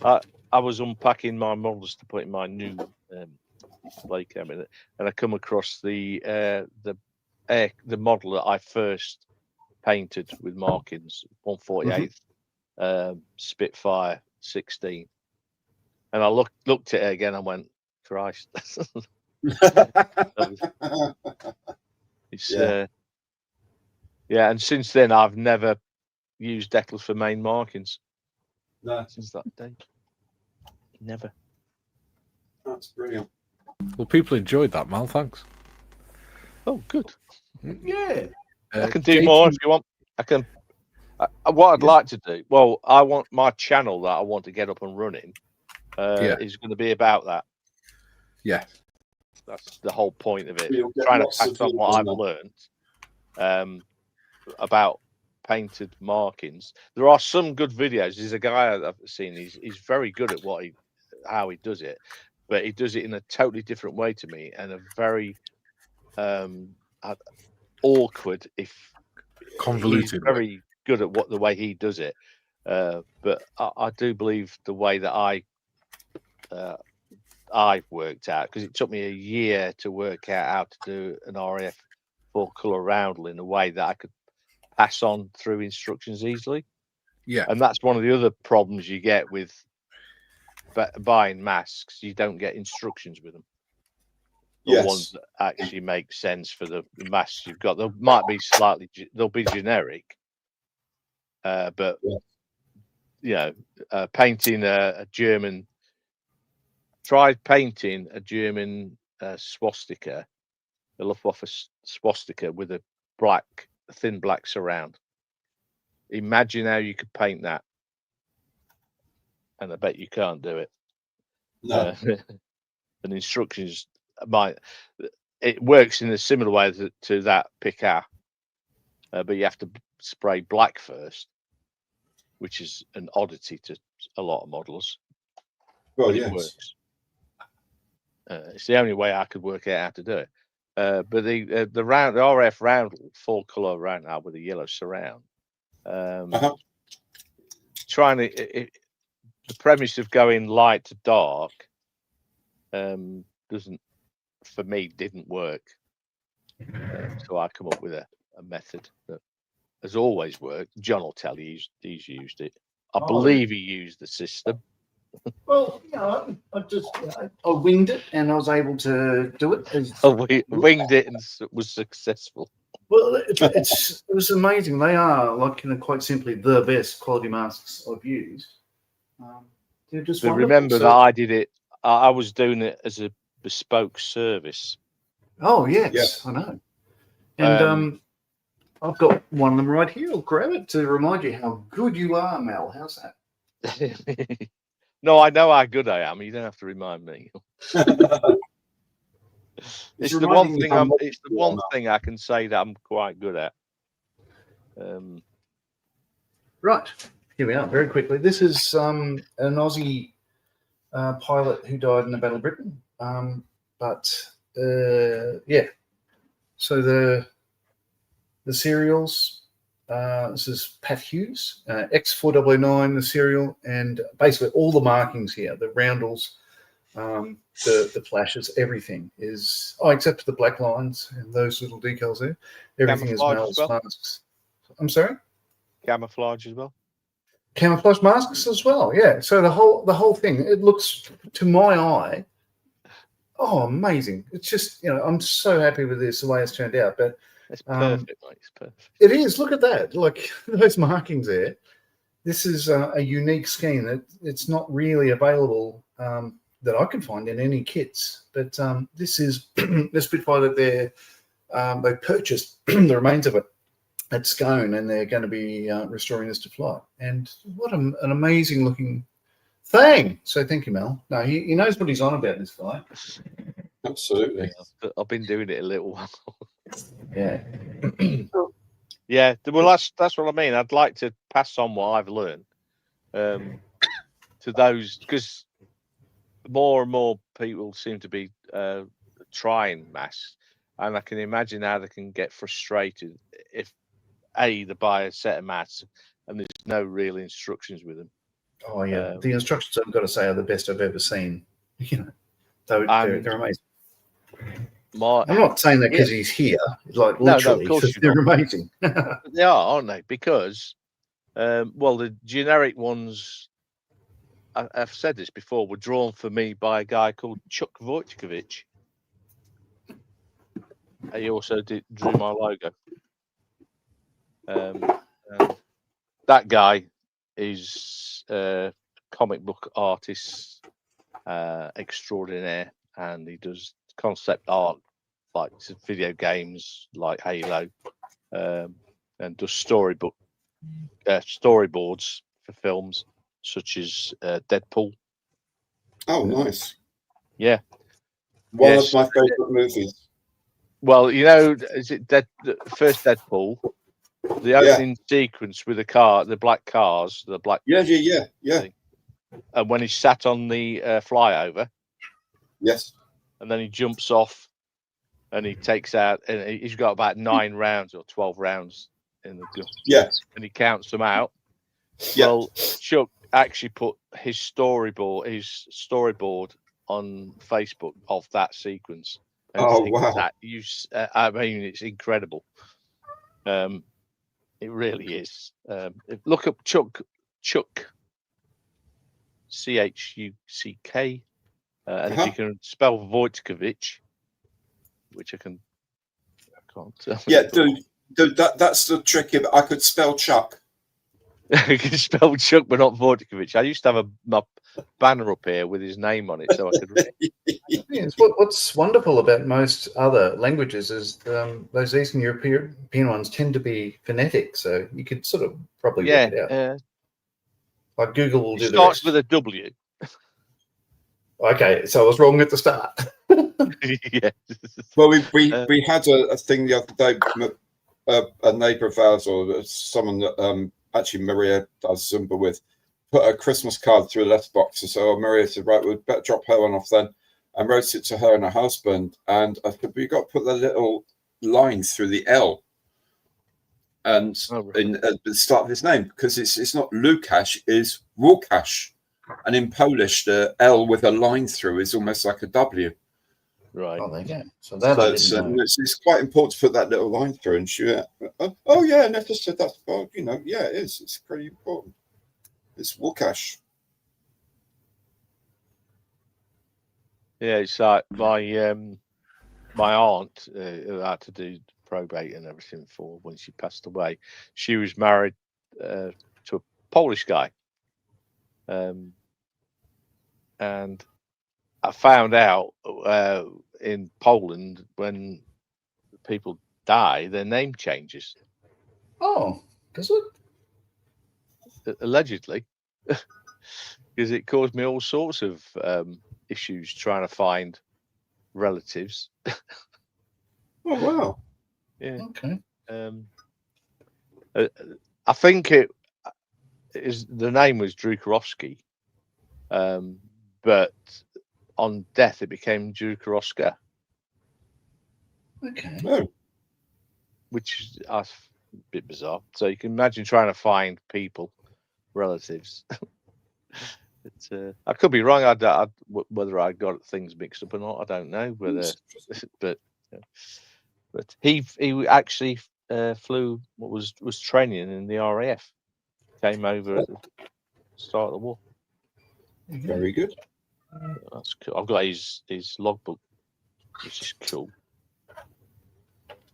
I was unpacking my models to put in my new display camera, and I come across the model that I first painted with markings, 148th Spitfire 16, and I looked at it again and went, Christ. It's and since then I've never used decals for main markings. No, since that day, never. That's brilliant. Well, people enjoyed that, Mal. Thanks. Oh, good. Yeah. I can do more if you want. I can. What I'd like to do. Well, I want my channel that I want to get up and running. Is going to be about that. Yeah, that's the whole point of it. Trying to pass on what I've learned about painted markings. There are some good videos. There's a guy I've seen. He's very good at how he does it, but he does it in a totally different way to me, and a very awkward, if convoluted. He's very good at the way he does it. But I do believe the way that I've worked out, because it took me a year to work out how to do an RAF full color roundel in a way that I could pass on through instructions easily. Yeah, and that's one of the other problems you get with buying masks. You don't get instructions with them. The ones that actually make sense for the masks you've got. They might be they'll be generic, but painting a German. Try painting a German swastika, a Luftwaffe swastika with a thin black surround. Imagine how you could paint that, and I bet you can't do it. No. And instructions it works in a similar way to that Picard, but you have to spray black first, which is an oddity to a lot of models. Well, it works. It's the only way I could work out how to do it. But the RF roundel, full color roundel with a yellow surround. Trying to the premise of going light to dark didn't work. So I come up with a method that has always worked. John will tell you he's used it. I believe he used the system. Well, I winged it, and I was able to do it. We winged it and was successful. Well, it was amazing. They are quite simply the best quality masks I've used. They're just wonderful. Remember that I did it. I was doing it as a bespoke service. Oh yes, I know. And I've got one of them right here. I'll grab it to remind you how good you are, Mel. How's that? No, I know how good I am. You don't have to remind me. It's the one reminding me thing. how much It's the you one are. thing I can say that I'm quite good at. Right, here we are. Very quickly, this is an Aussie pilot who died in the Battle of Britain. Yeah. So the serials. This is Pat Hughes, X4009, the serial, and basically all the markings here, the roundels, the flashes, everything is except for the black lines and those little decals there. Everything is Camouflage as males, well? masks. I'm sorry. Camouflage as well. Camouflage masks as well, yeah. So the whole thing, it looks to my eye, amazing. It's just I'm so happy with this the way it's turned out. But It's perfect, mate. It's perfect. it is. Look at that. Like those markings there. This is a unique scheme that it's not really available that I can find in any kits. But this is the Spitfire that they purchased the remains of it at Scone, and they're going to be restoring this to flight. And what an amazing looking thing. So thank you, Mel. No, he knows what he's on about, this guy. Absolutely. I've been doing it a little while. Yeah. Yeah, well, that's what I mean. I'd like to pass on what I've learned to those, because more and more people seem to be trying masks, and I can imagine how they can get frustrated if they buy a set of masks and there's no real instructions with them. Oh yeah, the instructions I've got to say are the best I've ever seen. They're amazing. I'm not saying that because he's here, like literally, no, of course they're amazing. They are, aren't they? Because, the generic ones, I've said this before, were drawn for me by a guy called Chuck Wojtkiewicz. He also drew my logo. And that guy is a comic book artist extraordinaire, and he does concept art like video games like Halo, and does storyboards for films such as Deadpool. Oh, nice. Yeah. One of my favorite movies. Well, is it the first Deadpool? The opening sequence with the black cars, the black. Yeah. Thing. And when he sat on the flyover. Yes. And then he jumps off, and he takes out, and he's got about 9 rounds or 12 rounds in the gun. Yes. And he counts them out. Yeah. Well, Chuck actually put his storyboard on Facebook of that sequence. And wow! I mean, it's incredible. It really is. Look up Chuck, Chuck, Chuck, and if you can spell Wojtkiewicz, which I can't. Yeah, dude, that's the trick. I could spell Chuck. I can spell Chuck, but not Wojtkiewicz. I used to have my banner up here with his name on it, so I could read. Yes, what's wonderful about most other languages is those Eastern European ones tend to be phonetic, so you could sort of probably work it out. Like Google will do the rest. Starts with a W. Okay, so I was wrong at the start. Yeah. Well, we had a thing the other day. A neighbour of ours, or someone that actually Maria does Zumba with, put a Christmas card through a letterbox. So Maria said, right, we'd better drop her one off then, and wrote it to her and her husband. And I said, we got to put the little line through the L and in at the start of his name, because it's not Lukasz, it's Łukasz. And in Polish, the L with a line through is almost like a W. Right. Oh, there you go. So that it's quite important to put that little line through. And she went, oh yeah, and I just said that's, well, yeah, it is. It's pretty important. It's Łukasz. Yeah, it's like my aunt who had to do probate and everything for when she passed away. She was married to a Polish guy, and I found out in Poland when people die, their name changes. Oh, does it? Allegedly. because it caused me all sorts of issues trying to find relatives. Oh wow! Yeah. Okay. I think it is the name was Drukarowski, but on death it became Drukarowska, Okay. Oh, which is a bit bizarre. So you can imagine trying to find people, relatives. I could be wrong. Whether I got things mixed up or not, I don't know. Whether, but he actually flew what was training in the RAF. Came over at the start of the war. very good. That's cool. I've got his logbook, which is cool.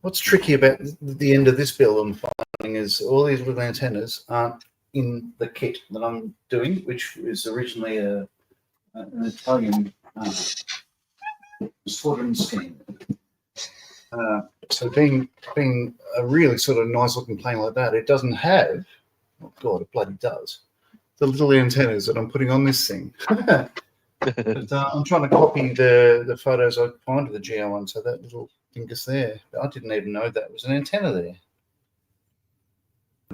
What's tricky about the end of this build I'm finding is all these little antennas aren't in the kit that I'm doing, which is originally an Italian squadron scheme. So being a really sort of nice looking plane like that, it doesn't have, oh God, it bloody does, the little antennas that I'm putting on this thing. But, I'm trying to copy the photos I find of the GL1, so that little thing is there. But I didn't even know that was an antenna there.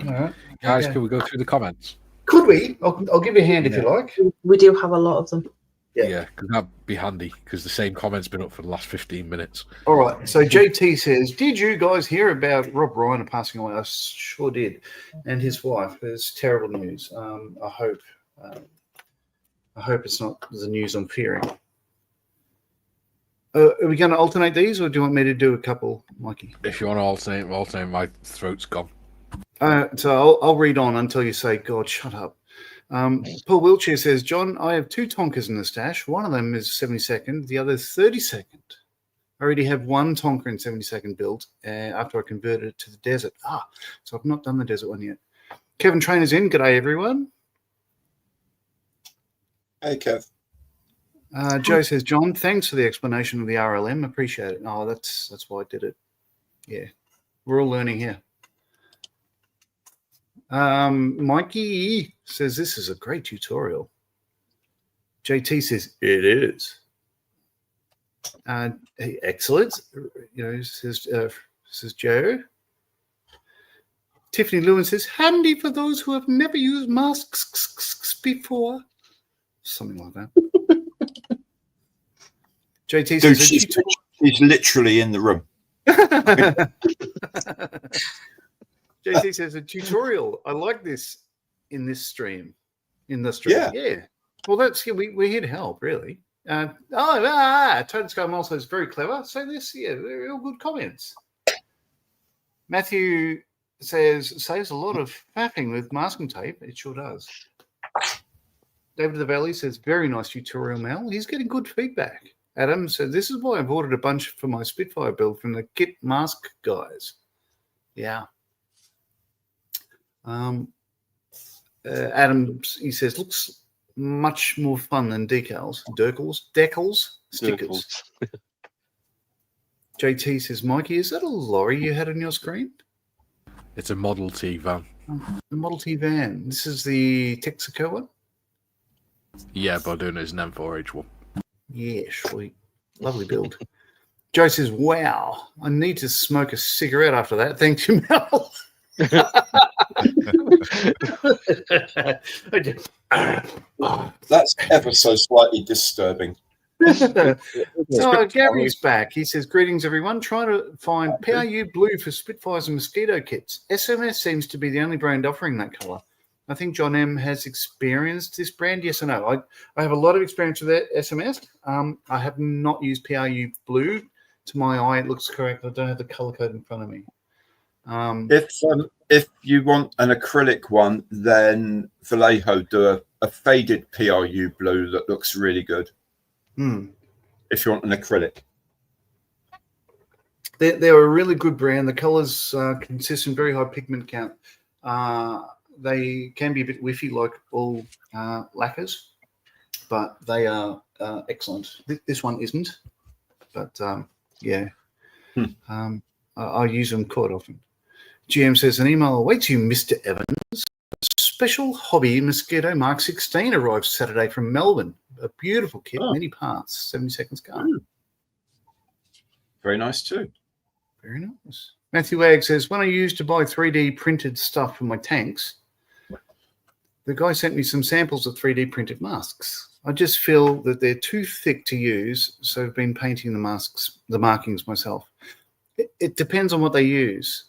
All right, Guys, okay. can we go through the comments? Could we? I'll give you a hand if you like. We do have a lot of them. Yeah. Because that'd be handy, because the same comment's been up for the last 15 minutes. All right. So JT says, did you guys hear about Rob Reiner passing away? I sure did. And his wife. It's terrible news. I hope it's not the news I'm fearing. Are we going to alternate these, or do you want me to do a couple, Mikey? If you want to alternate, my throat's gone. So I'll read on until you say, God, shut up. Paul Wiltshire says, John, I have 2 Tonkers in the stash. One of them is 72nd, the other is 32nd. I already have 1 Tonker in 72nd built after I converted it to the desert. So I've not done the desert one yet. Kevin Trainer's in. G'day, everyone. Hey, Kev. Joe says, John, thanks for the explanation of the RLM. Appreciate it. Oh, that's why I did it. Yeah, we're all learning here. Mikey says this is a great tutorial. JT says it is. Excellent. Says Joe. Tiffany Lewin says handy for those who have never used masks before. Something like that. JT Dude, says she's literally in the room. JT says a tutorial. I like this in this stream. Yeah. Well, we're here to help, really. Toad Sky Mole says very clever. So this, they're all good comments. Matthew says saves a lot of faffing with masking tape. It sure does. David the Valley says very nice tutorial, Mel. He's getting good feedback. Adam said this is why I've ordered a bunch for my Spitfire build from the Kit Mask guys. Yeah. Adam, he says, looks much more fun than decals, decals, stickers. JT says, Mikey, is that a lorry you had on your screen? It's a Model T van. The Model T van. This is the Texaco one? Yeah, but I'm doing it as an M4H1. Yeah, sweet. Lovely build. Joe says, wow, I need to smoke a cigarette after that. Thank you, Mel. That's ever so slightly disturbing. Gary's back. He says, greetings, everyone. Trying to find PRU blue for Spitfires and mosquito kits. SMS seems to be the only brand offering that color. I think John M has experienced this brand. Yes or no? I have a lot of experience with that SMS. I have not used PRU blue. To my eye, it looks correct. I don't have the color code in front of me. If you want an acrylic one, then Vallejo do a faded PRU blue that looks really good. If you want an acrylic, they're a really good brand. The colors consistent, very high pigment count. They can be a bit whiffy, like all lacquers, but they are excellent. This one isn't, but yeah, I use them quite often. GM says an email awaits you, Mr. Evans. Special Hobby Mosquito Mark 16 arrived Saturday from Melbourne. A beautiful kit, many parts, 70 seconds car. Very nice too. Very nice. Matthew Agg says, when I used to buy 3D printed stuff for my tanks, the guy sent me some samples of 3D printed masks. I just feel that they're too thick to use, so I've been painting the markings myself. It depends on what they use.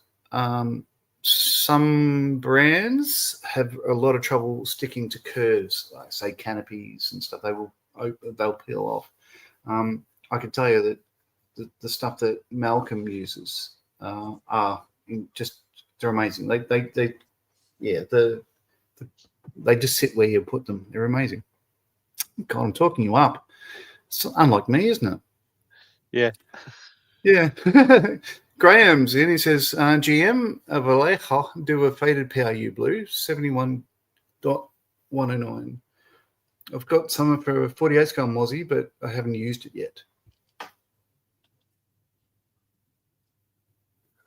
Some brands have a lot of trouble sticking to curves, like say canopies and stuff. They'll peel off. I can tell you that the stuff that Malcolm uses they're amazing. They just sit where you put them. They're amazing. God, I'm talking you up. It's unlike me, isn't it? Yeah. Yeah. Graham's in. He says, GM of Alejo do a faded PRU blue, 71.109. I've got some for a 48 scale Mozzie, but I haven't used it yet.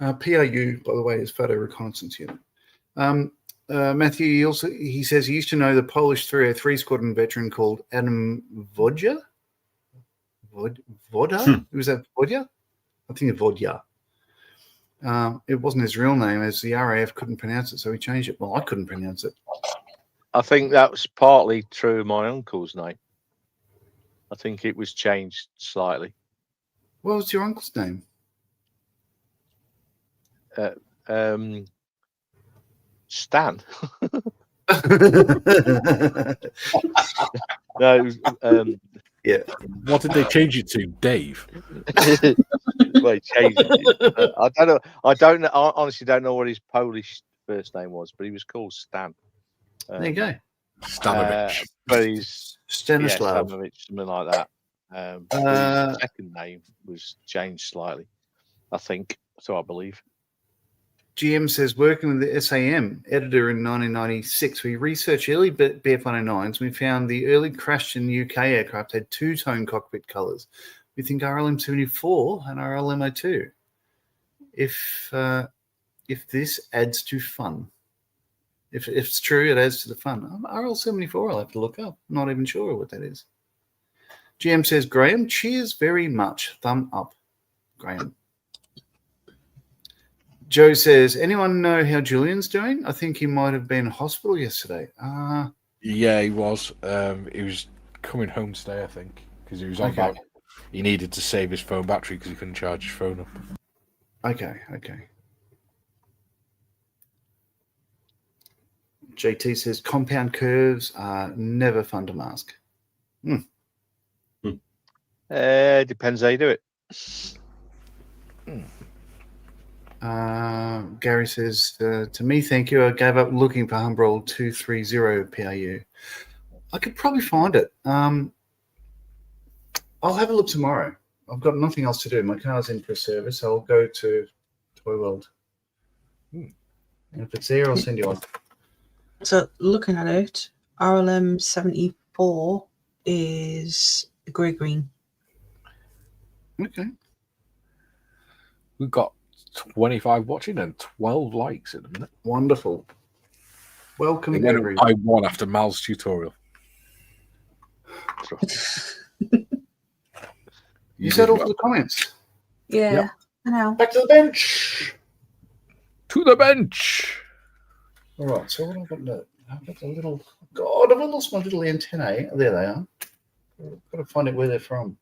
PRU, by the way, is photo reconnaissance unit. Matthew, he says he used to know the Polish 303 squadron veteran called Adam Vodja. Voda? Was that Vodja? I think it's Vodja. It wasn't his real name, as the RAF couldn't pronounce it, so he changed it. Well, I couldn't pronounce it. I think that was partly true of my uncle's name. I think it was changed slightly. What was your uncle's name? Stan. No, it was, yeah. What did they change it to, Dave? Well, he changed it. I don't know. I honestly don't know what his Polish first name was, but he was called Stan. There you go. Stanovich. But he's Stanislav. Stanovich, something like that. His second name was changed slightly, I think. So I believe. GM says, working with the SAM editor in 1996, we researched early BF-109s. We found the early crashed in UK aircraft had two-tone cockpit colours. We think RLM-74 and RLM-02. If this adds to fun. If it's true, it adds to the fun. RL-74, I'll have to look up. Not even sure what that is. GM says, Graham, cheers very much. Thumb up. Graham. Joe says, anyone know how Julian's doing? I think he might have been in hospital yesterday. Yeah, he was. He was coming home today, I think, because he was on about he needed to save his phone battery because he couldn't charge his phone up. Okay. JT says, compound curves are never fun to mask. Depends how you do it. Gary says, to me, thank you. I gave up looking for Humbrol 230 PRU. I could probably find it. I'll have a look tomorrow. I've got nothing else to do. My car's in for a service. I'll go to Toy World. And if it's there, I'll send you one. So looking at it, RLM 74 is grey-green. Okay. We've got 25 watching and 12 likes in a minute. Wonderful. Welcome, everyone. I won after Mal's tutorial. You said all for the comments. Yeah, yep. I know. Back to the bench. To the bench. All right. So what I've got to I've got a little. God, have I lost my little antennae? There they are. I've got to find out where they're from.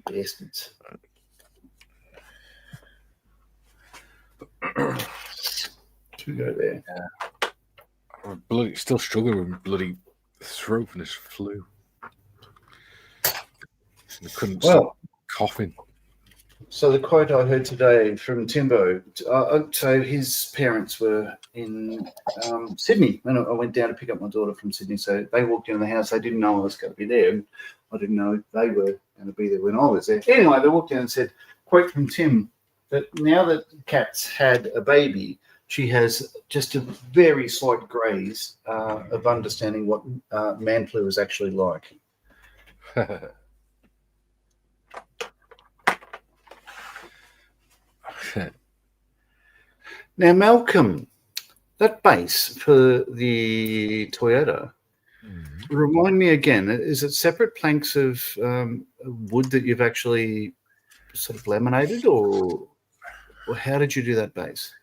Bastards. To go there. I'm bloody still struggling with bloody throat from this flu. I couldn't stop coughing. So the quote I heard today from Timbo, so his parents were in Sydney, and I went down to pick up my daughter from Sydney. So they walked in the house. They didn't know I was going to be there, and I didn't know they were going to be there when I was there. Anyway, they walked in and said, quote from Tim, that now that Kat's had a baby, she has just a very slight graze of understanding what man flu is actually like. Now, Malcolm, that base for the Toyota. Remind me again, is it separate planks of wood that you've actually sort of laminated, or how did you do that base?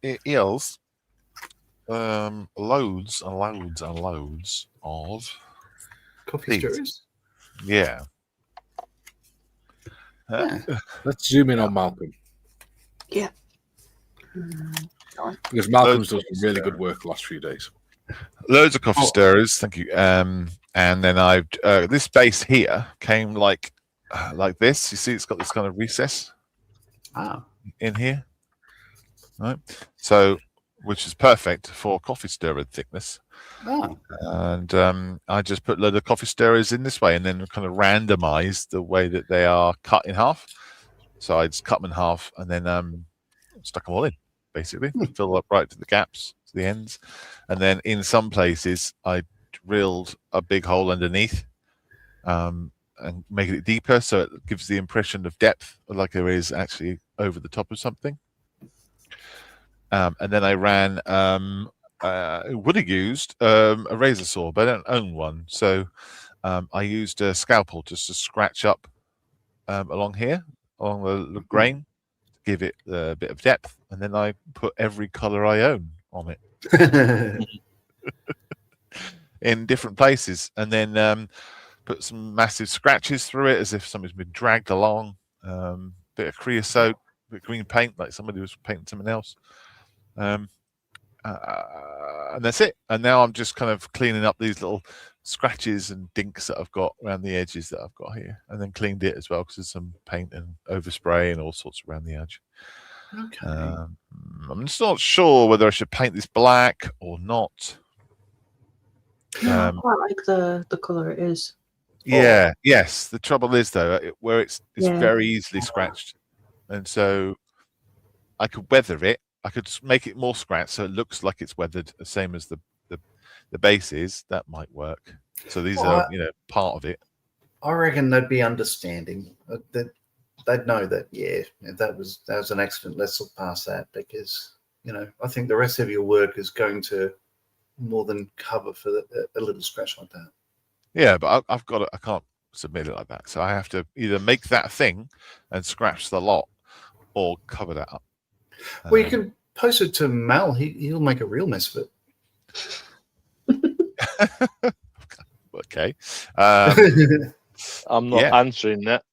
It is loads and loads and loads of Coffee these. stirrers? Yeah. Let's zoom in on Malcolm. Yeah. Because Malcolm's done Loads some really good work the last few days. Loads of coffee stirrers, thank you. And then I've this base here came like this. You see, it's got this kind of recess in here, right? So, which is perfect for coffee stirrer thickness. And I just put a load of coffee stirrers in this way, and then kind of randomize the way that they are cut in half. So I just cut them in half, and then stuck them all in, basically, fill up right to the gaps, to the ends, and then in some places I drilled a big hole underneath, and make it deeper, so it gives the impression of depth, like there is actually over the top of something. And then I ran. Would have used a razor saw, but I don't own one, so I used a scalpel just to scratch up along here, along the grain, to give it a bit of depth, and then I put every color I own on it in different places, and then put some massive scratches through it as if somebody's been dragged along. Bit of creosote, bit of green paint, like somebody was painting something else. And that's it. And now I'm just kind of cleaning up these little scratches and dinks that I've got around the edges that I've got here, and then cleaned it as well because there's some paint and overspray and all sorts around the edge. Okay. I'm just not sure whether I should paint this black or not. I quite like the colour it is. Yeah. Yes. The trouble is though, where it's Yeah. very easily scratched, and so I could weather it. I could make it more scratched so it looks like it's weathered, the same as the base is. That might work. So these are part of it. I reckon they'd be understanding. That they'd know that that was an accident. Let's look past that, because I think the rest of your work is going to more than cover for a little scratch like that. Yeah, but I've got it. I can't submit it like that, so I have to either make that thing and scratch the lot, or cover that up. Well, you can post it to Mal. He'll make a real mess of it. Okay. I'm not answering that.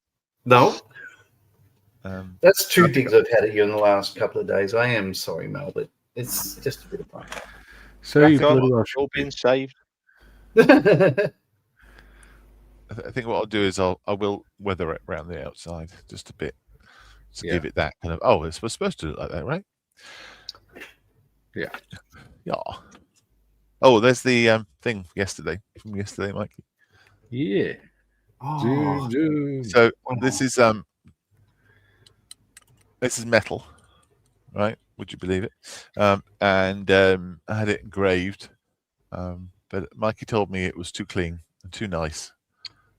No. That's two digs I've had at you in the last couple of days. I am sorry, Mal, but it's just a bit of fun. So you bloody well all been saved. I think what I'll do is I will weather it around the outside just a bit to give it that kind of. Oh, we're supposed to do it like that, right? Yeah. Oh, there's the thing from yesterday, Mikey. Yeah. Oh. So this is metal, right? Would you believe it? And I had it engraved, but Mikey told me it was too clean and too nice.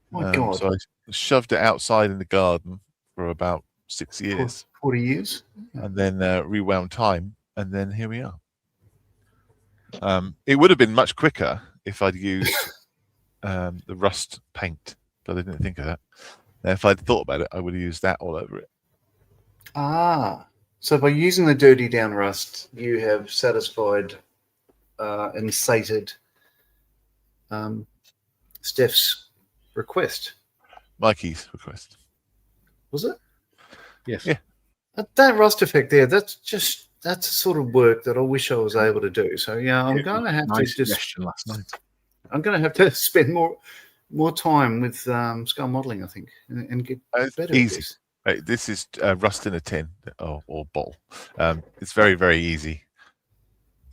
My God! So I shoved it outside in the garden for about 6 years, 40 years, and then rewound time, and then here we are. It would have been much quicker if I'd used the rust paint, but I didn't think of that. Now, if I'd thought about it, I would have used that all over it. So by using the dirty down rust, you have satisfied and sated Steph's request. Mikey's request. Was it? Yes. Yeah. That rust effect there, that's the sort of work that I wish I was able to do. So I'm going to have to just last night. I'm going to have to spend more time with scale modeling, I think, and get better easy. at this. Right, this is rust in a tin or bottle. It's very, very easy.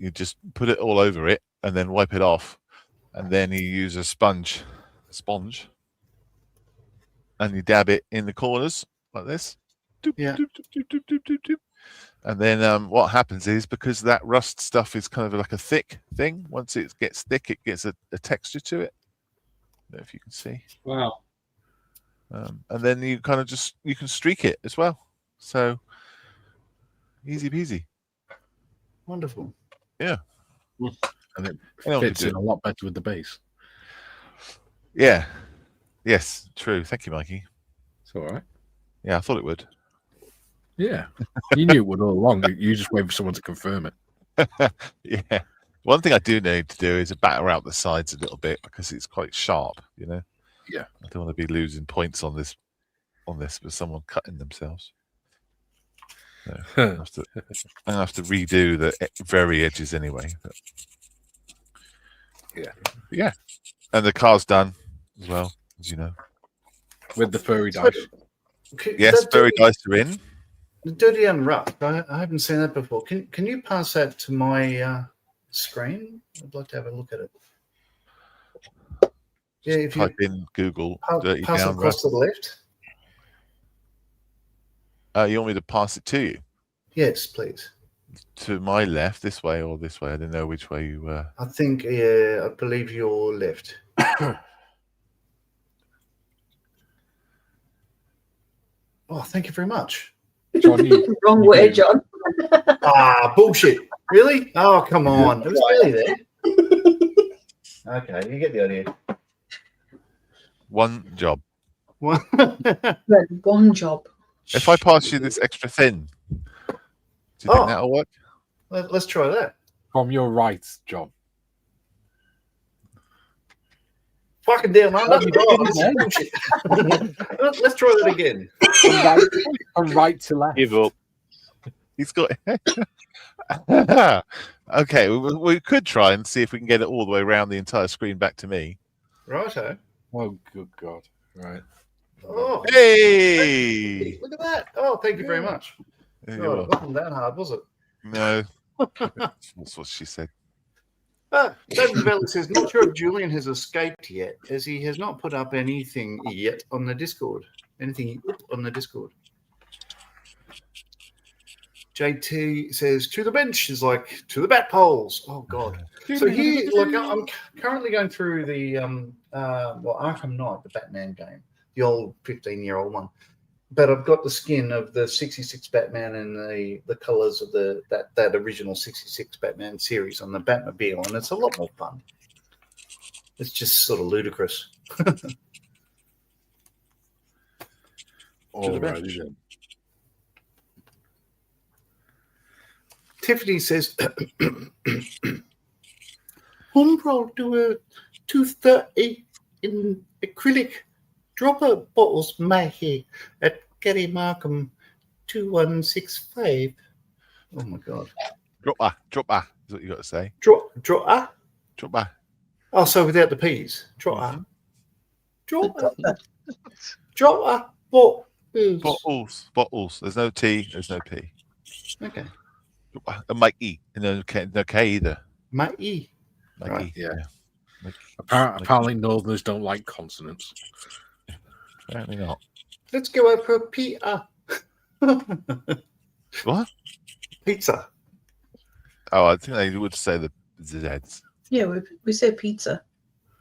You just put it all over it and then wipe it off, and then you use a sponge, and you dab it in the corners like this. Doop, Yeah. doop, doop, doop, doop, doop, doop. And then what happens is, because that rust stuff is kind of like a thick thing, once it gets thick, it gets a texture to it. I don't know if you can see. Wow. And then you kind of you can streak it as well. So easy peasy. Wonderful. And it Anyone fits could in do a lot better with the base. it. Yeah. Yes, true. Thank you, Mikey. It's all right. Yeah, I thought it would. Yeah. You knew it would all along. You just wait for someone to confirm it. Yeah. One thing I do need to do is batter out the sides a little bit because it's quite sharp, you know. Yeah. I don't want to be losing points on this with someone cutting themselves. So I'm gonna have to redo the very edges anyway. But... Yeah. And the car's done as well, as you know. With the furry dice. Yes, furry dice are in. The dirty and rough. I haven't seen that before. Can you pass that to my screen? I'd like to have a look at it. Yeah, if you Type in Google dirty pass it down across to the left. you want me to pass it to you? Yes, please. To my left, this way or this way? I didn't know which way you were. I think, I believe you're left. Oh, thank you very much. John, Wrong way, John. Bullshit. Really? Oh, come on. It was really there. Okay, you get the idea. One job. One. One job. If I pass you this extra thin, do you think that'll work? Let's try that. from your right, John. Fucking damn, man. Let's try that again. From right to left. Give up. He's got. Okay, we could try and see if we can get it all the way around the entire screen back to me. Righto. Oh, good God. Right. Oh, Hey! look at that. Oh, thank you very much. There you Oh, are. it wasn't that hard, was it? No. That's what she said. David Valley says, not sure if Julian has escaped yet, as he has not put up anything yet on the Discord. JT says, to the bench is like, to the bat poles. Oh, God. So here, like, I'm currently going through the Arkham Knight, the Batman game, the old 15-year-old one. But I've got the skin of the 66 Batman and the colors of that original 66 Batman series on the Batmobile, and it's a lot more fun. It's just sort of ludicrous. Alrighty then. Tiffany says, Umbral do a 230 in acrylic dropper bottles Mahi at Gary Markham 2165. Oh my God. Drop is what you got to say. Dropper? Drop. Oh, so without the P's. Dropper. Dropper. Bottles. There's no T, there's no P. Okay. And Mikey. No K either. Mikey. Mikey. Right. Yeah. Mikey. Apparently, Northerners don't like consonants. Apparently not. Let's go out for pizza. What? Pizza. Oh, I think they would say the Z's. Yeah, we say pizza.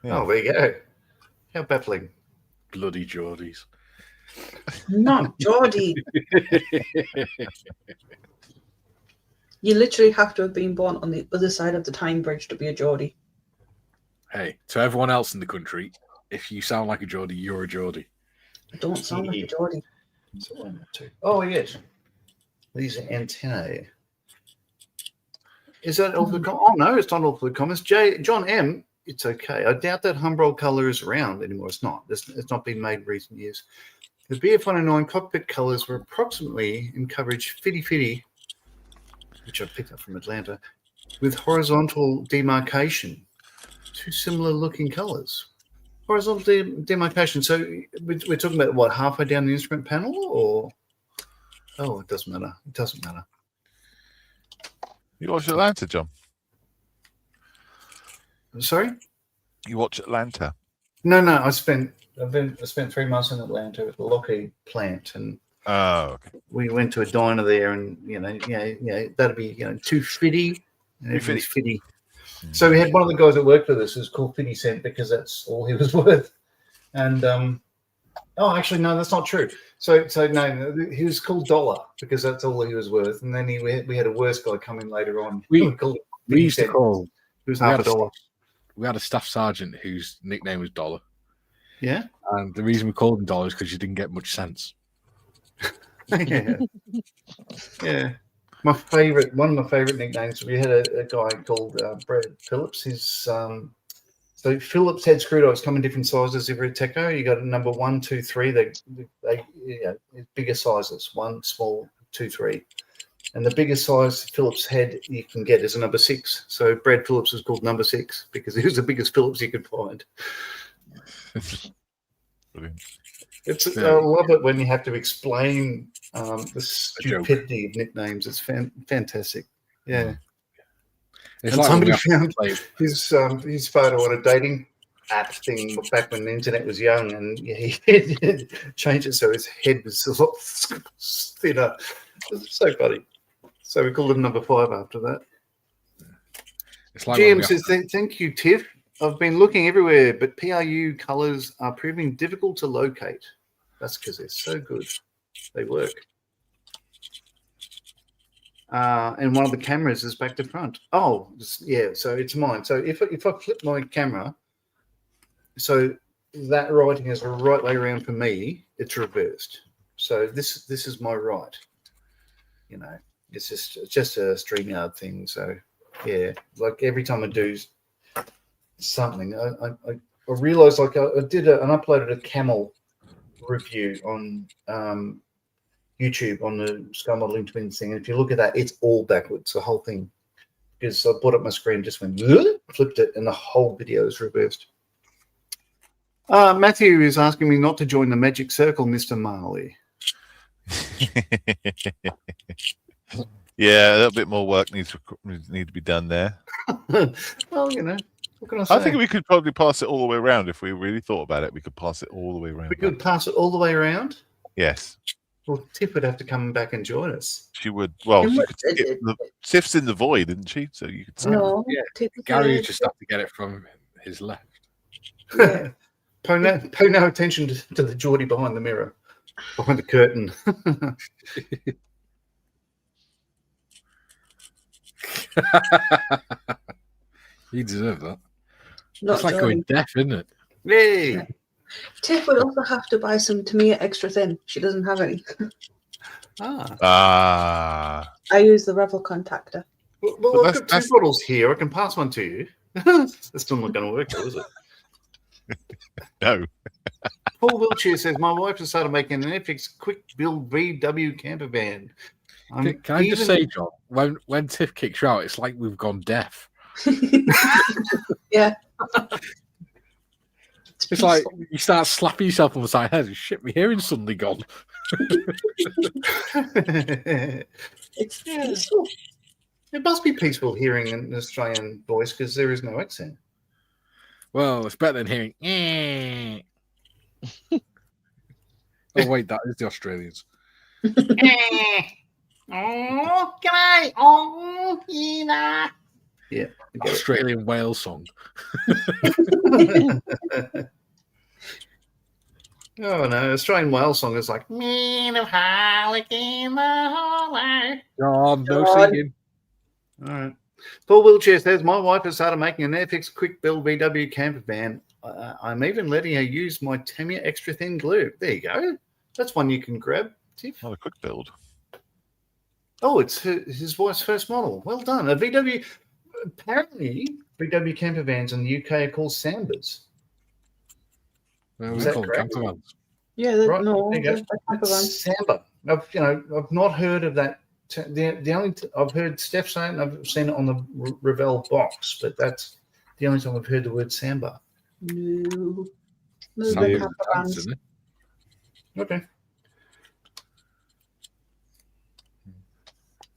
Yeah. Oh, there you go. How baffling. Bloody Geordies. Not Geordie. You literally have to have been born on the other side of the time bridge to be a Geordie. Hey, to everyone else in the country, if you sound like a Geordie, you're a Geordie. I don't sound like a Geordie. Oh, yes. These are antennae. Is that all the comments? Oh, no, it's not all the comments. John M., it's okay. I doubt that Humbrol colour is around anymore. It's not. It's not been made in recent years. The BF109 cockpit colours were approximately in coverage fitty, which I picked up from Atlanta, with horizontal demarcation. Two similar looking colours. Horizontal demarcation. So we're talking about what, halfway down the instrument panel, or? Oh, it doesn't matter. It doesn't matter. You watch Atlanta, John? Sorry? You watch Atlanta? No. I spent 3 months in Atlanta at the Lockheed plant, and Okay. we went to a diner there, and that'd be too fitty, and everything's fitty. So we had one of the guys that worked with us who's called Fitty Cent because that's all he was worth, and Oh, actually, no, that's not true. So no, he was called Dollar because that's all he was worth. And then we had a worse guy come in later on. We called him we 50 used to cents. call He was we half had a dollar. we had a staff sergeant whose nickname was Dollar, Yeah. and the reason we called him Dollar is because you didn't get much sense. Yeah. Yeah. One of my favorite nicknames. We had a guy called Brad Phillips. So Phillips head screwdrivers come in different sizes every Teco. You got a number 1, 2, 3. They bigger sizes. 1, small, 2, 3. And the biggest size Phillips head you can get is a number 6. So Brad Phillips was called number 6 because he was the biggest Phillips you could find. Brilliant. I love it when you have to explain the stupidity of nicknames. It's fantastic. Yeah. It's And like somebody when we have found to play- his photo on a dating app thing back when the internet was young, and he changed it so his head was a lot thinner. It's so funny. So we called him number 5 after that. It's like when GM we have says, thank you, Tiff. I've been looking everywhere, but PRU colours are proving difficult to locate. That's because they're so good. They work. And one of the cameras is back to front. Oh, yeah. So it's mine. So if I flip my camera, so that writing is the right way around for me. It's reversed. So this is my right. You know, it's just a StreamYard thing. So yeah, like every time I do something, I realized like I did and uploaded a camel review on YouTube on the Sky Modeling Twins thing. And if you look at that, it's all backwards, the whole thing. Because I brought up my screen, just went, flipped it, and the whole video is reversed. Matthew is asking me not to join the Magic Circle, Mr. Marley. Yeah, a little bit more work needs to be done there. Well, you know, what can I say? I think we could probably pass it all the way around if we really thought about it. We could pass it all the way around. We could pass it all the way around? Yes. Well, Tiff would have to come back and join us. She would. Well, And she what- could skip Tiff's in the void, isn't she? So you could. No, Yeah, typically Gary just have to get it from his left. Yeah. Pay no attention to the Geordie behind the mirror, behind the curtain. You deserve that. Not It's like joining. going deaf, isn't it? Yay! Tiff would also have to buy some Tamiya extra thin. She doesn't have any. Ah. I use the Revel contactor. Well, I've got that's- two bottles here. I can pass one to you. That's still not going to work, though, is it? No. Paul Wiltshire says, my wife has started making an FX quick build VW camper van. Can I just say, John, when Tiff kicks you out, it's like we've gone deaf. Yeah. It's like you start slapping yourself on the side of the head and shit, my hearing's suddenly gone. It's peaceful. It must be peaceful hearing an Australian voice because there is no accent. Well, it's better than hearing. "Eh." Oh, wait, that is the Australians. Oh, g'day. Oh, yeah. Yeah. Australian whale song. Oh, no. Australian whale song is like, me no harlequin the hollow. John, no John. singing. All right. Paul Wiltshire says, my wife has started making an FX quick build VW camper van. I'm even letting her use my Tamiya extra thin glue. There you go. That's one you can grab, Tiff. Not a quick build. Oh, it's his wife's first model. Well done. A VW. Apparently, VW camper vans in the UK are called Sambas. Well, Is we that call them correct? camper vans. Yeah, Right, no, there you go. they're camper vans. Samba. I've not heard of that. The only I've heard Steph saying, I've seen it on the Revell box, but that's the only time I've heard the word Samba. No. No, Sounds they're like camper a dance, vans. isn't it? Okay.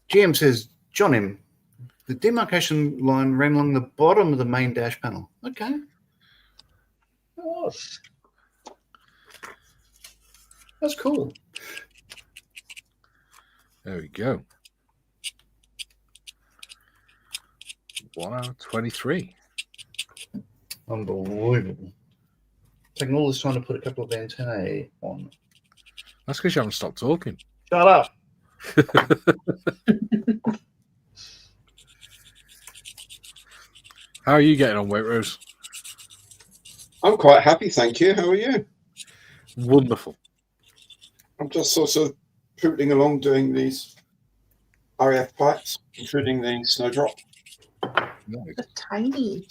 GM says, John M., the demarcation line ran along the bottom of the main dash panel. Okay. Oh, that's cool. There we go. 1 hour 23. Unbelievable. taking all this time to put a couple of antennae on. That's because you haven't stopped talking. Shut up. How are you getting on, Waitrose? I'm quite happy, thank you. How are you? Wonderful. I'm just sort of pootling along doing these RAF pipes, including the Snowdrop. Nice. They're tiny.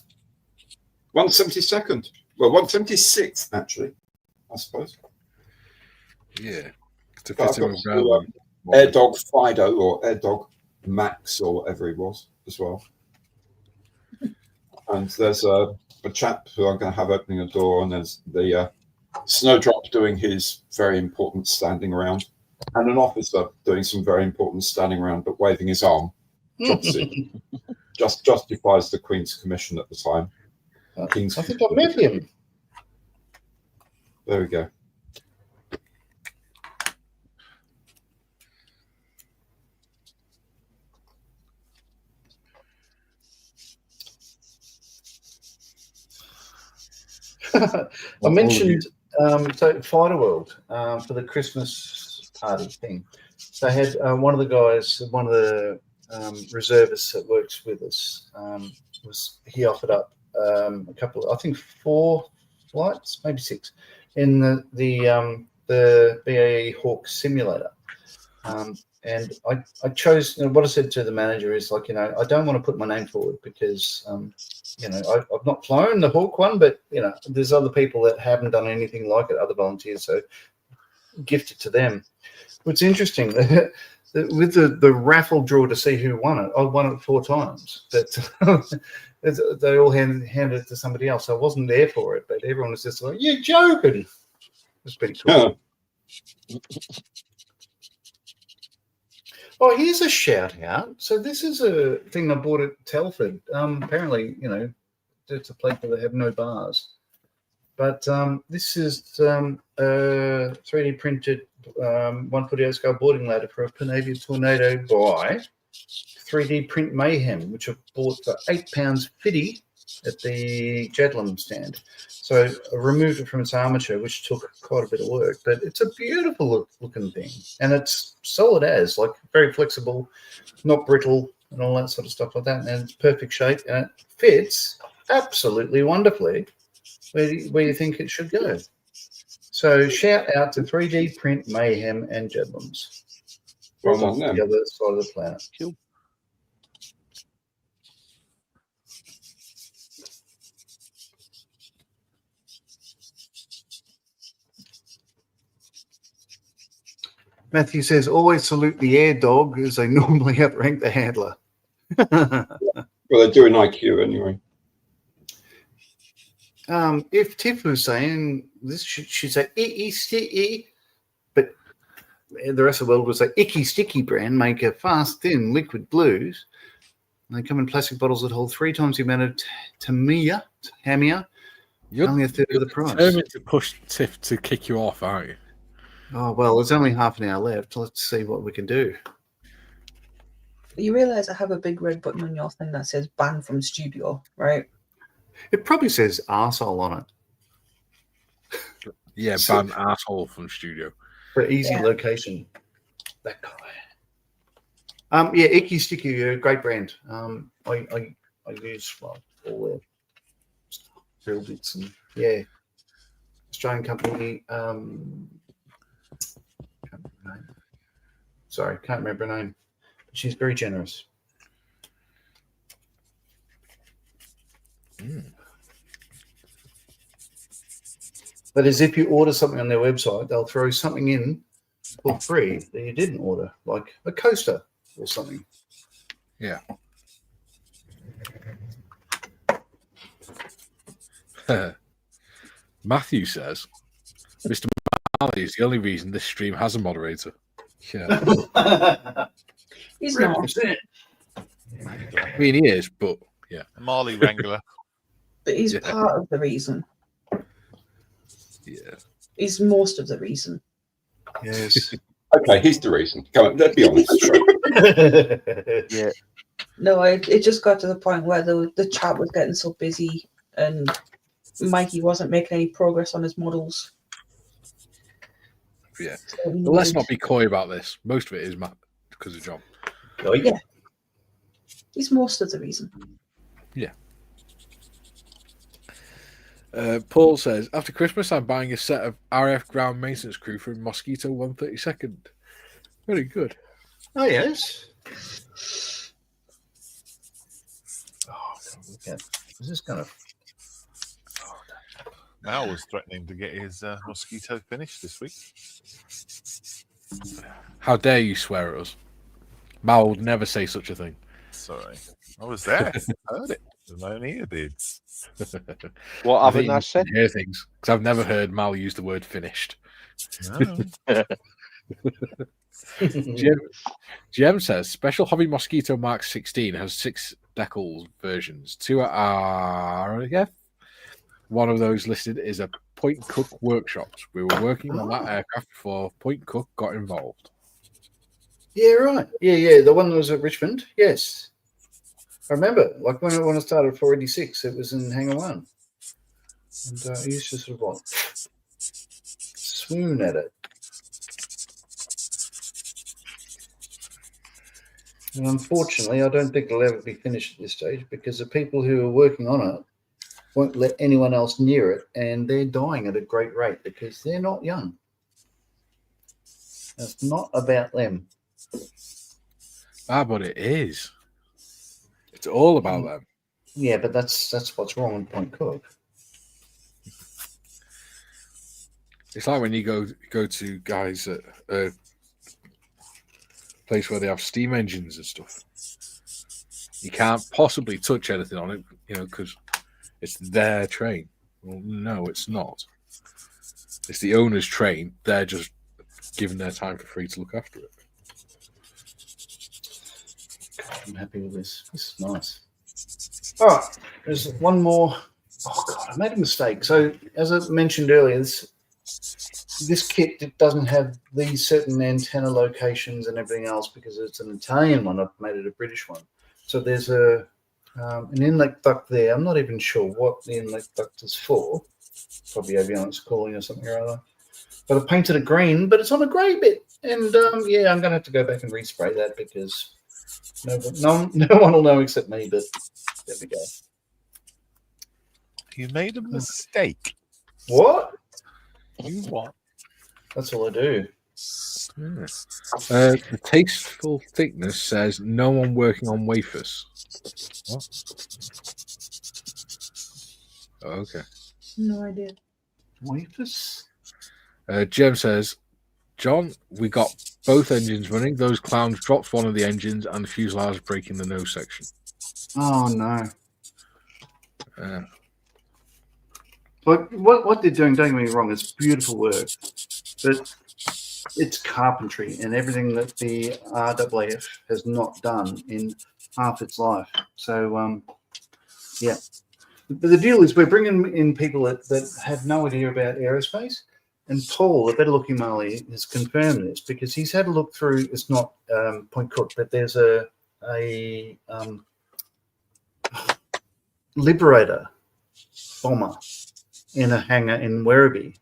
172nd. Well, 176th, actually, I suppose. Yeah. To But fit I've in got with to, AirDog Fido or AirDog Max or whatever he was as well. And there's a chap who I'm going to have opening a door, and there's the Snowdrop doing his very important standing around, and an officer doing some very important standing around, but waving his arm. Just justifies the Queen's Commission at the time. King's I think I met him. There we go. I mentioned so Fighter World for the Christmas party thing. They had one of the guys, one of the reservists that works with us, he offered up a couple, I think 4 flights, maybe 6, in the BAE Hawk simulator. And I chose, what I said to the manager is like, I don't want to put my name forward because, I've not flown the Hawk one, but, there's other people that haven't done anything like it, other volunteers, so gift it to them. What's interesting, with the raffle draw to see who won it, I won it 4 times, but they all handed it to somebody else. I wasn't there for it, but everyone was just like, "You're joking." It's pretty cool. Oh, here's a shout out. So this is a thing I bought at Telford. Apparently, it's a place where they have no bars. But this is a 3D printed 148 scale boarding ladder for a Panavia Tornado by 3D Print Mayhem, which I bought for £8.50 at the Jedlam stand. So I removed it from its armature, which took quite a bit of work, but it's a beautiful looking thing. And it's solid as, like very flexible, not brittle and all that sort of stuff like that. And it's perfect shape and it fits absolutely wonderfully where you think it should go. So shout out to 3D Print Mayhem and Jedlams from the other side of the planet. Cool. Matthew says, always salute the air dog as they normally outrank the handler. Well, they're doing IQ anyway. If Tiff was saying this, she'd say e, but the rest of the world would say Icky Sticky brand make a fast, thin liquid blues. And they come in plastic bottles that hold 3 times the amount of Tamiya, only a third of the price. You're determined to push Tiff to kick you off, aren't you? Oh, well, there's only half an hour left. Let's see what we can do. You realise I have a big red button on your thing that says ban from studio, right? It probably says arsehole on it. Yeah, ban asshole from studio. For easy location. That guy. Yeah, Icky Sticky, great brand. I use all their drill bits and Australian company. Can't remember her name. She's very generous. But as if you order something on their website, they'll throw something in for free that you didn't order, like a coaster or something. Yeah. Matthew says, Mr. Malley is the only reason this stream has a moderator. Yeah. He's not. I mean, he is, but yeah. Marley Wrangler. But he's part of the reason. Yeah. He's most of the reason. Yes. Okay, he's the reason. Come on, let's be honest. Yeah. No, it just got to the point where the chat was getting so busy and Mikey wasn't making any progress on his models. Yeah. So But let's not be coy about this. Most of it is because of John. Oh, yeah. He's most of the reason. Yeah. Paul says, after Christmas, I'm buying a set of RF ground maintenance crew from Mosquito 132nd. Very good. Oh, yes. Oh, okay. Is this going to... Mal was threatening to get his mosquito finished this week. How dare you swear at us? Mal would never say such a thing. Sorry. I was there. I heard it. My own ear did. What I haven't think I you said? can hear things because I've never heard Mal use the word finished. No. GM says Special Hobby Mosquito Mark 16 has 6 decals versions. 2 are RF. One of those listed is a Point Cook Workshops. We were working on that aircraft before Point Cook got involved. Yeah, right. Yeah. The one that was at Richmond. Yes. I remember, like when I started 486, it was in Hangar 1. And I used to sort of like swoon at it. And unfortunately, I don't think it'll ever be finished at this stage because the people who are working on it won't let anyone else near it, and they're dying at a great rate because they're not young. It's not about them. But it is. It's all about them. Yeah, but that's what's wrong with Point Cook. It's like when you go to guys at a place where they have steam engines and stuff. You can't possibly touch anything on it, because it's their train. Well, no, it's not. It's the owner's train. They're just giving their time for free to look after it. I'm happy with this. This is nice. All right, there's one more. Oh God, I made a mistake. So as I mentioned earlier, this kit doesn't have these certain antenna locations and everything else because it's an Italian one. I've made it a British one. So there's an inlet duct there. I'm not even sure what the inlet duct is for. Probably avionics cooling or something or other. But I painted it green, but it's on a grey bit. And yeah, I'm going to have to go back and respray that because no one will know except me. But there we go. You made a mistake. What? You what? That's all I do. The tasteful thickness says no one working on wafers. What? Oh, okay. No idea. Wafers? Jem says, John, we got both engines running. Those clowns dropped one of the engines and the fuselage breaking the nose section. Oh no. But what they're doing, don't get me wrong, it's beautiful work. But it's carpentry and everything that the RAAF has not done in half its life. So, yeah. But the deal is we're bringing in people that have no idea about aerospace. And Paul, the better looking Marley, has confirmed this because he's had a look through. It's not Point Cook, but there's a Liberator bomber in a hangar in Werribee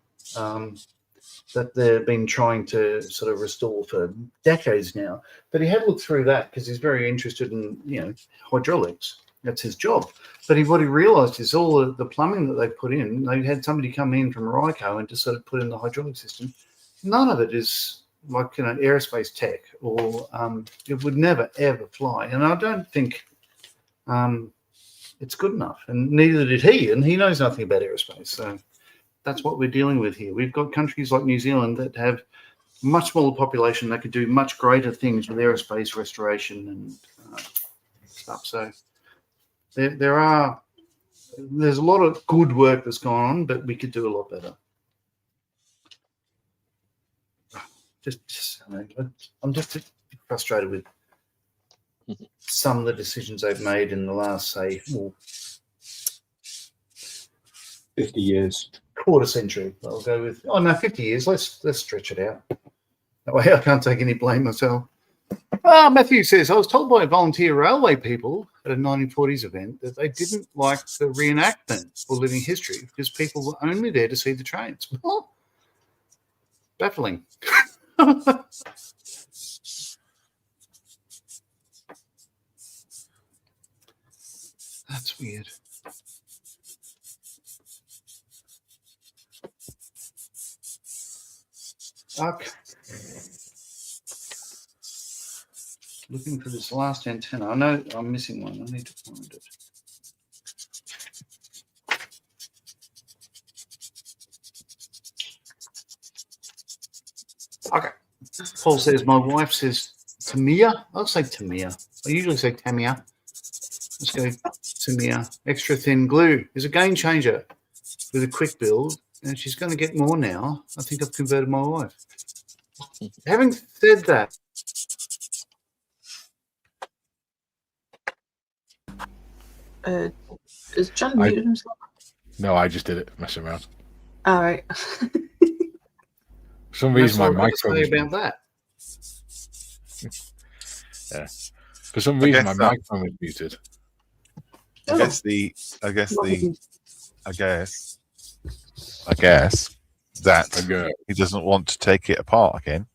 that they've been trying to sort of restore for decades now. But he had looked through that because he's very interested in hydraulics. That's his job. But what he realised is all the plumbing that they put in, they had somebody come in from Ryco and just sort of put in the hydraulic system. None of it is like aerospace tech, or it would never ever fly. And I don't think it's good enough. And neither did he. And he knows nothing about aerospace. So that's what we're dealing with here. We've got countries like New Zealand that have much smaller population that could do much greater things with aerospace restoration and stuff. So there's a lot of good work that's gone on, but we could do a lot better. I'm just frustrated with some of the decisions they've made in the last, say, 50 years. Quarter century. I'll go with 50 years. Let's stretch it out. That way I can't take any blame myself. Matthew says, I was told by volunteer railway people at a 1940s event that they didn't like the reenactment or living history because people were only there to see the trains. Baffling. That's weird. Okay. Looking for this last antenna. I know I'm missing one. I need to find it. Okay. Paul says, my wife says Tamiya. I'll say Tamiya. I usually say Tamiya. Let's go Tamiya. Extra thin glue is a game changer with a quick build, and she's going to get more now. I think I've converted my wife. Having said that, is John muted himself? No, I just did it, messing around. All right. For some reason, my microphone was about that. Yeah. For some reason, my microphone was muted. I guess that he doesn't want to take it apart again.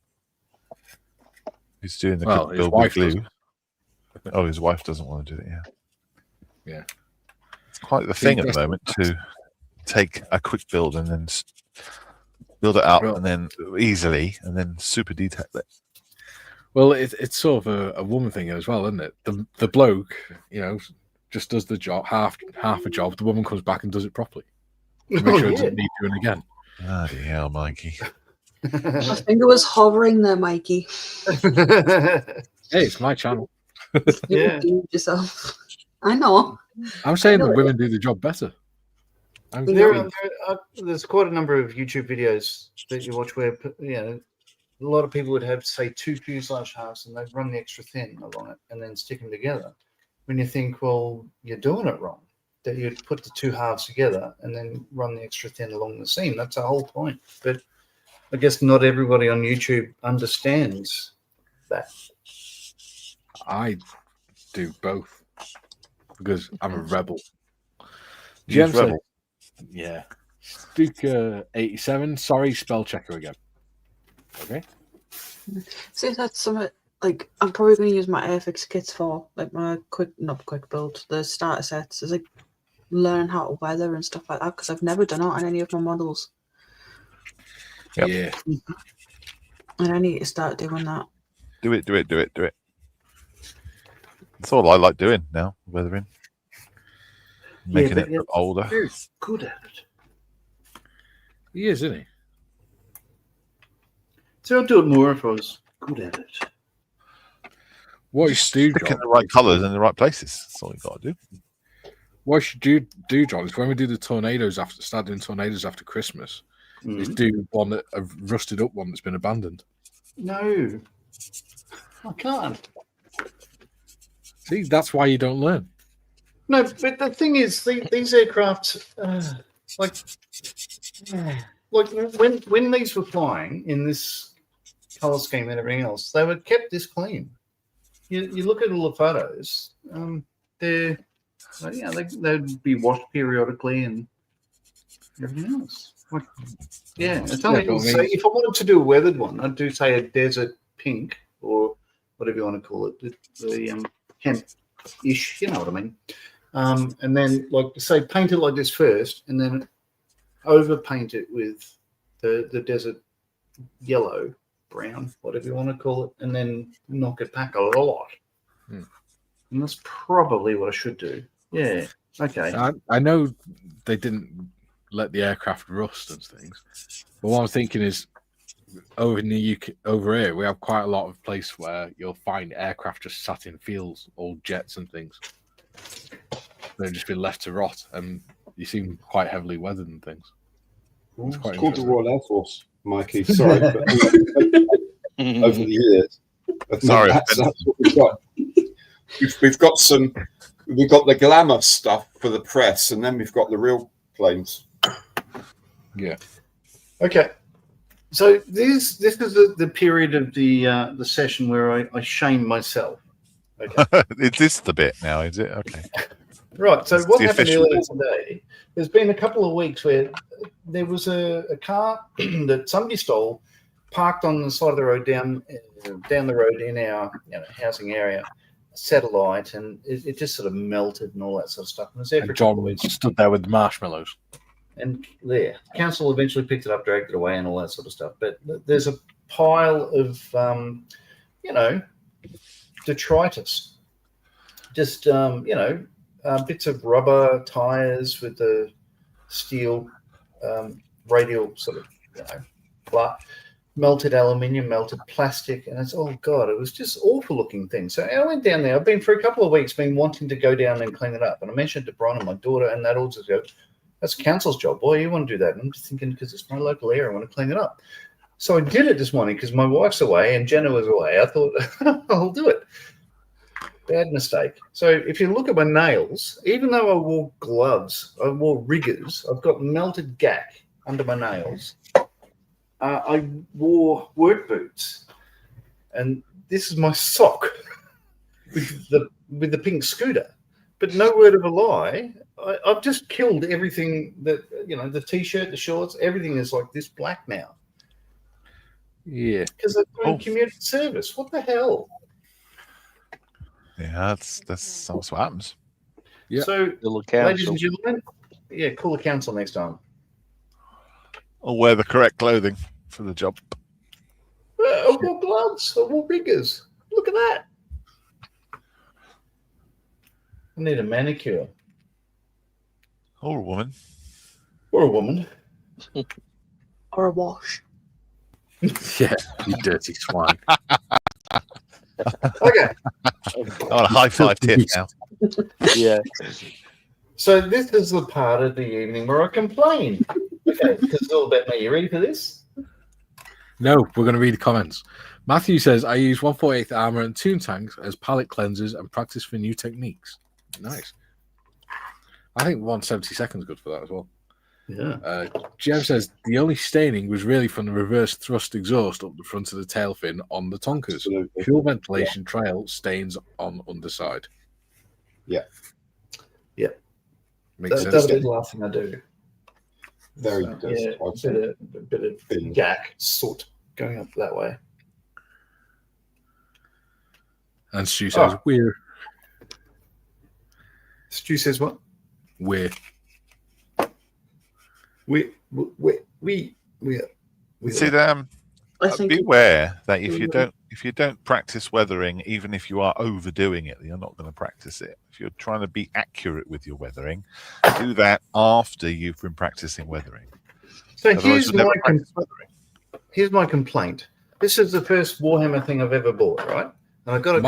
He's doing the quick build with glue. Oh, his wife doesn't want to do it. Yeah. It's quite the thing at the moment to take a quick build and then build it up and then easily and then super detail it. Well, it's sort of a woman thing as well, isn't it? The bloke, just does the job, half a job. The woman comes back and does it properly. Make sure it doesn't need doing again. Bloody hell, Mikey. My finger was hovering there, Mikey. Hey, it's my channel. You do yourself. I know. I'm saying that women do the job better. There's quite a number of YouTube videos that you watch where a lot of people would have, say, 2 fuselage halves and they'd run the extra thin along it and then stick them together. When you think, well, you're doing it wrong, that you'd put the 2 halves together and then run the extra thin along the seam. That's the whole point. But I guess not everybody on YouTube understands that. I do both because I'm a rebel. Rebel. Yeah. Duke 87. Sorry, spell checker again. Okay. See, that's something like I'm probably going to use my Airfix kits for, like my not quick build, the starter sets. Is like learn how to weather and stuff like that because I've never done it on any of my models. Yep. Yeah. And I need to start doing that. Do it. That's all I like doing now, weathering. Making it look older. Very good at it. He is, isn't he? So I'd do it more if I was good at it. What you do, Picking the right colours in the right places. That's all you got to do. What you do, John, is when we do the tornadoes start doing tornadoes after Christmas, is do a rusted up one that's been abandoned. No, I can't. See, that's why you don't learn. No, but the thing is, these aircraft, like when these were flying in this color scheme and everything else, they were kept this clean. You look at all the photos, they'd be washed periodically and everything else. It's only if I wanted to do a weathered one, I'd do say a desert pink or whatever you want to call it, the hemp-ish, you know what I mean. And then, say, paint it like this first, and then over-paint it with the desert yellow, brown, whatever you want to call it, and then knock it back a lot. And that's probably what I should do. Yeah, okay. I know they didn't let the aircraft rust and things, but what I'm thinking is, over in the UK, over here, we have quite a lot of place where you'll find aircraft just sat in fields, old jets and things. They've just been left to rot, and you seem quite heavily weathered and things. It's called the Royal Air Force, Mikey. Sorry, but over the years, that's what we've got. We've got the glamour stuff for the press, and then we've got the real planes. Yeah. Okay. So this is the period of the session where I shame myself. Okay. Is this the bit now? Is it? Okay. Right. So This is what the happened official earlier bit. today? There's been a couple of weeks where there was a car that somebody stole, parked on the side of the road down the road in our housing area, satellite, and it just sort of melted and all that sort of stuff. And it was there for And a couple of John weeks. stood there with marshmallows. And there, council eventually picked it up, dragged it away, and all that sort of stuff. But there's a pile of, detritus, just bits of rubber tires with the steel radial sort of melted aluminium, melted plastic, and it's it was just awful looking thing. So I went down there. I've been for a couple of weeks been wanting to go down and clean it up, and I mentioned to Brian and my daughter, and that all just go, that's the council's job. Boy, you want to do that? And I'm just thinking, because it's my local area, I want to clean it up. So I did it this morning because my wife's away and Jenna was away. I thought, I'll do it. Bad mistake. So if you look at my nails, even though I wore gloves, I wore riggers, I've got melted gack under my nails. I wore work boots. And this is my sock with the pink scooter. But no word of a lie, I've just killed everything that, the T-shirt, the shorts, everything is like this black now. Yeah. Because they're doing community service. What the hell? Yeah, that's what happens. Yeah. So, ladies and gentlemen, call the council next time. Or wear the correct clothing for the job. I wore gloves. I wore riggers. Look at that. I need a manicure. Or a woman. Or a woman. Or a wash. Yeah, you dirty swine. Okay. I want a high five tip now. Yeah. So this is the part of the evening where I complain. Okay, because it's all about me. You ready for this? No, we're going to read the comments. Matthew says, I use 148th armor and toon tanks as palette cleansers and practice for new techniques. Nice. I think 170 seconds good for that as well. Yeah. Jem says, the only staining was really from the reverse thrust exhaust up the front of the tail fin on the Tonkers. Absolutely. Fuel ventilation trail stains on underside. Yeah. Yeah. Makes That'll sense. be the last thing I do. Very So, good. a bit of gack soot going up that way. And Stu says, we're. Stu says what? We're. We See them. Beware that if you don't practice weathering, even if you are overdoing it, you're not going to practice it. If you're trying to be accurate with your weathering, do that after you've been practicing weathering. So Otherwise, here's you'll never practice weathering. Here's my complaint. This is the first Warhammer thing I've ever bought, right? And I got it.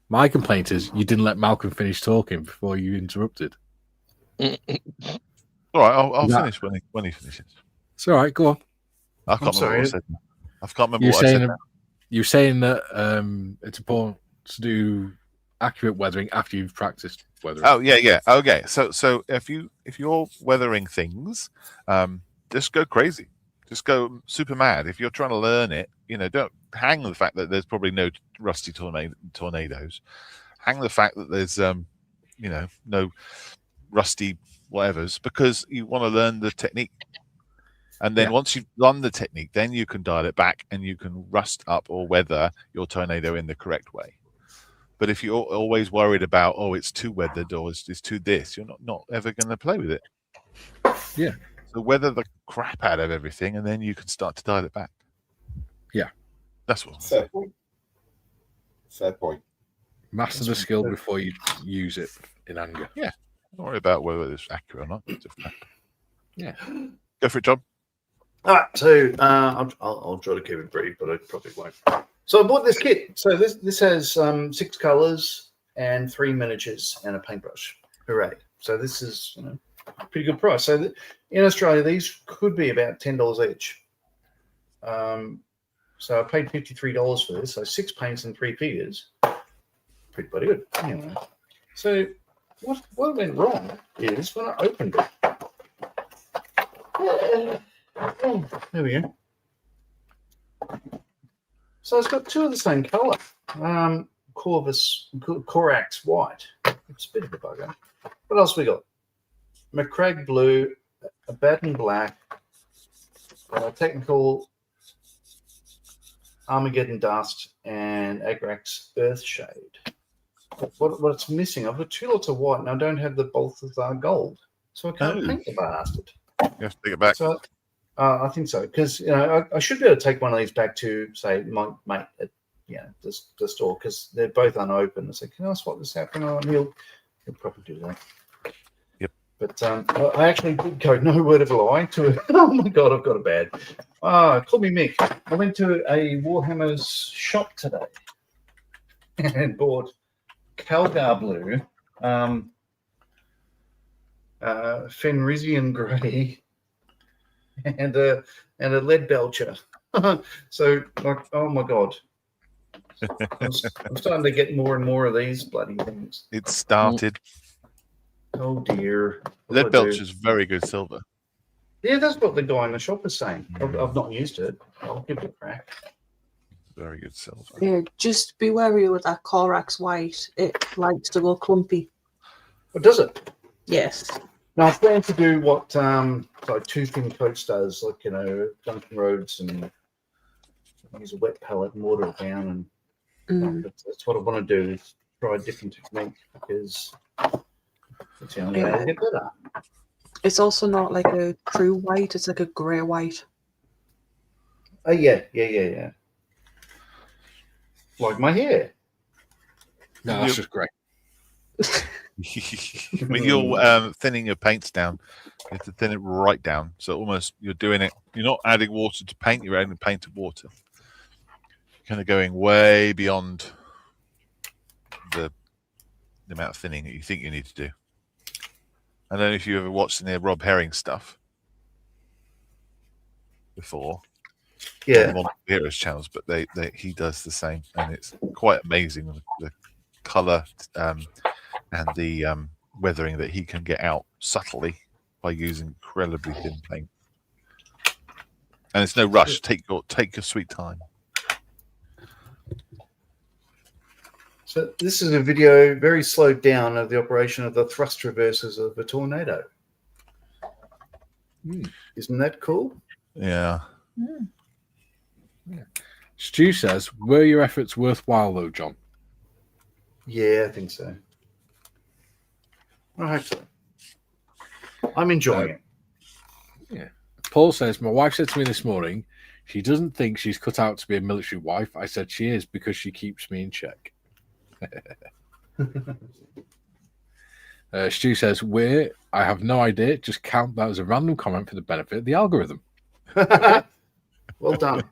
My complaint is you didn't let Malcolm finish talking before you interrupted. All right, I'll finish when he finishes. It's all right. Go on. I can't remember what I said. I can't remember what I said. You're saying that it's important to do accurate weathering after you've practiced weathering. Oh yeah. Okay. So if you're weathering things, just go crazy. Just go super mad. If you're trying to learn it, don't hang the fact that there's probably no rusty tornadoes. Hang the fact that there's no rusty whatevers, because you want to learn the technique. And then once you've learned the technique, then you can dial it back and you can rust up or weather your tornado in the correct way. But if you're always worried about, it's too weathered or it's too this, you're not ever going to play with it. Yeah. So weather the crap out of everything and then you can start to dial it back. Yeah. That's what. Fair point. Master the skill before you use it in anger. Yeah. Don't worry about whether it's accurate or not. Yeah. Go for it, John. All right, so I'll try to keep it brief, but I probably won't. So I bought this kit. So this has 6 colors and 3 miniatures and a paintbrush. Hooray! So this is a pretty good price. So in Australia, these could be about $10 each. So I paid $53 for this. So 6 paints and 3 figures. Pretty bloody good. Anyway, so what went wrong is when I opened it. There we go. So it's got 2 of the same color. Corax White. It's a bit of a bugger. What else we got? McCrag Blue, a Batten Black, Technical Armageddon Dust, and Agrax Earthshade. What it's missing, I've got 2 lots of white and I don't have the Balthazar Gold. So I can't paint the bastard. You have to take it back. So I think so, because I should be able to take one of these back to, say, my mate at the store, because they're both unopened. I said, can I swap this out for another one? He'll probably do that. Yep. But I actually did go, no word of a lie, to oh my God, I've got a bad. Call me Mick. I went to a Warhammer's shop today and bought Calgar Blue, Fenrisian Grey, and a lead belcher. So, like, oh my God. I'm starting to get more and more of these bloody things. It started. Oh dear. Lead belch is very good silver. Yeah, that's what the guy in the shop was saying. I've not used it. I'll give it a crack. Very good silver. Yeah, just be wary with that Corax White. It likes to go clumpy. Oh, does it? Yes. Now I plan to do what like 2 thin coats does, like Duncan Roads, and use a wet palette and water it down, and that's what I want to do. Is try a different technique, because it's the only way to get better. It's also not like a true white, it's like a grey white. Oh yeah. Like my hair. No, that's just great. When you're thinning your paints down, you have to thin it right down. So almost you're doing it. You're not adding water to paint. You're adding paint to water. Kind of going way beyond the amount of thinning that you think you need to do. I don't know if you ever watched any of Rob Herring stuff before. Yeah. On Heroes channels, but he does the same, and it's quite amazing the color and the weathering that he can get out subtly by using incredibly thin paint. And it's no rush. Take your sweet time. So this is a video very slowed down of the operation of the thrust reversers of a tornado. Isn't that cool? Yeah. Stu says, were your efforts worthwhile though, John? Yeah, I think so. I hope so. I'm enjoying it. Yeah. Paul says, my wife said to me this morning, she doesn't think she's cut out to be a military wife. I said she is because she keeps me in check. Stu says, I have no idea. Just count that as a random comment for the benefit of the algorithm. Well done.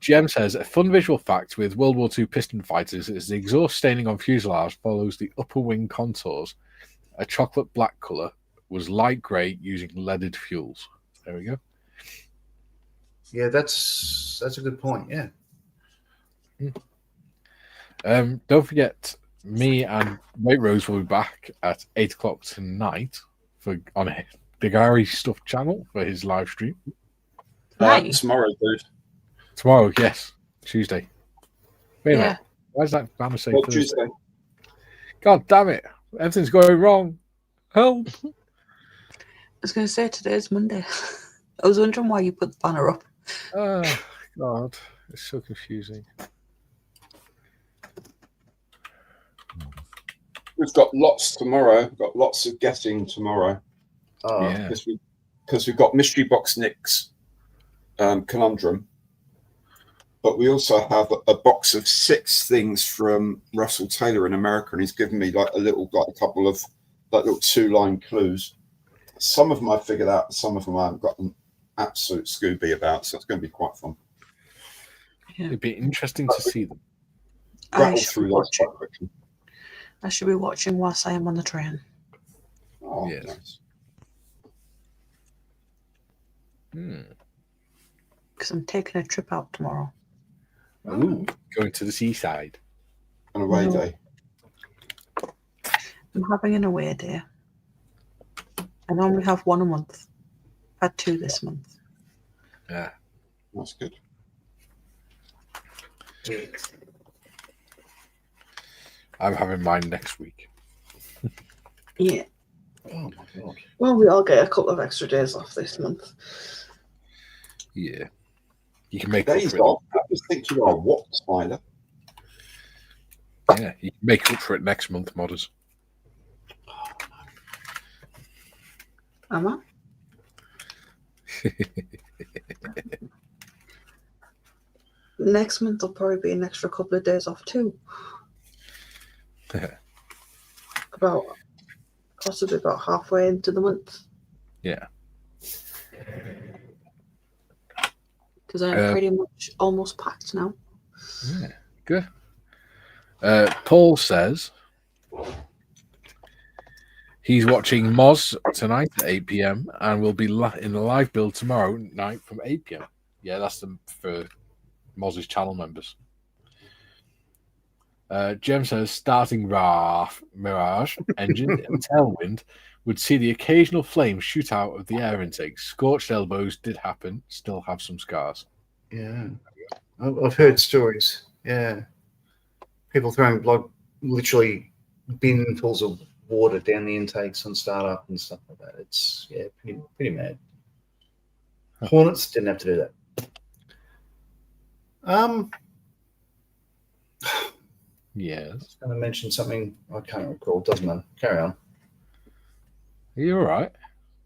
Jem says, a fun visual fact with World War II piston fighters is the exhaust staining on fuselage follows the upper wing contours. A chocolate black colour was light grey using leaded fuels. There we go. Yeah, that's a good point. Yeah. Don't forget, me and Wait Rose will be back at 8 o'clock tonight on the Gary Stuff channel for his live stream. Right. Tomorrow, dude. Tomorrow, yes. Tuesday. Wait a Yeah. minute. Why is that Bama say Well, Thursday? Tuesday. God damn it. Everything's going wrong. Help. I was going to say today's Monday. I was wondering why you put the banner up. Oh, God. It's so confusing. We've got lots tomorrow. Got lots of getting tomorrow. Yeah. Because we've got Mystery Box Nick's conundrum, but we also have a box of 6 things from Russell Taylor in America, and he's given me like a couple of like little 2-line clues. Some of them I figured out, some of them I haven't got an absolute Scooby about, so it's going to be quite fun. Yeah. It'd be interesting to see them. Rattle through those quite quickly. I should be watching whilst I am on the train. Oh, Yes. nice. Because I'm taking a trip out tomorrow. Ooh, going to the seaside. An away No. day. I'm having an away day. I normally have 1 a month. I've had 2 this month. Yeah. That's good. I'm having mine next week. Yeah. Oh my god. Well, we all get a couple of extra days off this month. Yeah. You can make up Days for it. off. I just think you are what, Tyler? Yeah, you can make up for it next month, modders. Am I? Next month will probably be an extra couple of days off too. Possibly about halfway into the month. Yeah. Because I'm pretty much almost packed now. Yeah, good. Paul says he's watching Moz tonight at 8 p.m. and will be in the live build tomorrow night from 8 p.m. Yeah, that's for Moz's channel members. Jem says starting Mirage engine and Tailwind would see the occasional flame shoot out of the air intake. Scorched elbows did happen, still have some scars. Yeah. I've heard stories. Yeah. People throwing literally binfuls of water down the intakes on startup and stuff like that. It's pretty mad. Hornets didn't have to do that. Yes. I was going to mention something I can't recall. Doesn't matter. Carry on. Are you all right?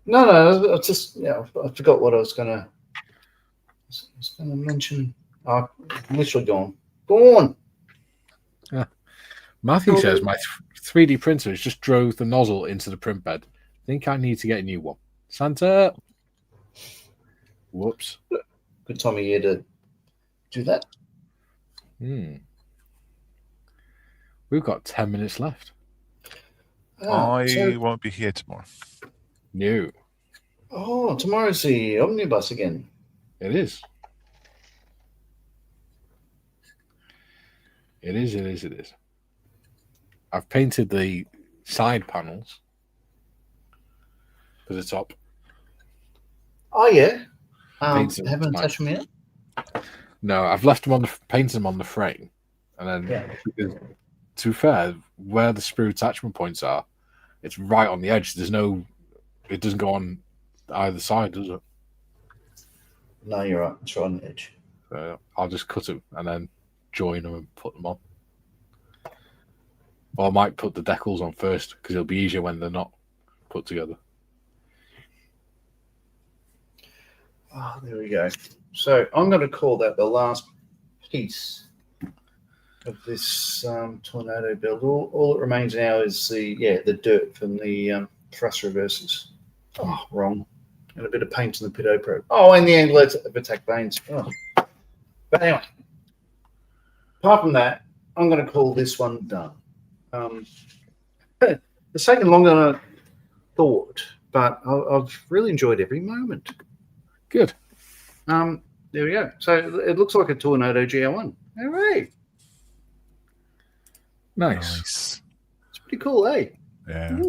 No. I just I forgot what I was going to. Mention. I'm literally gone. Go on. Matthew says my 3D printer has just drove the nozzle into the print bed. Think I need to get a new one. Santa. Whoops. Good time of year to do that. We've got 10 minutes left. I won't be here tomorrow. No. Oh, tomorrow's the omnibus again. It is. It is. I've painted the side panels for the top. Oh, yeah. Painted Haven't them touched them yet? No, I've left them painted them on the frame. And then, to be fair, where the sprue attachment points are, it's right on the edge. It doesn't go on either side, does it? No, you're right. It's right on the edge. So I'll just cut them and then join them and put them on. Or I might put the decals on first because it'll be easier when they're not put together. Oh, there we go. So I'm going to call that the last piece of this tornado build. All that remains now is the dirt from the thrust reverses. Oh, wrong. And a bit of paint on the pitot probe. Oh, and the angle of attack vanes. Oh. But anyway, apart from that, I'm going to call this one done. It's taken longer than I thought, but I've really enjoyed every moment. Good. There we go. So it looks like a Tornado GR1. All right. Nice. It's pretty cool, eh? Yeah.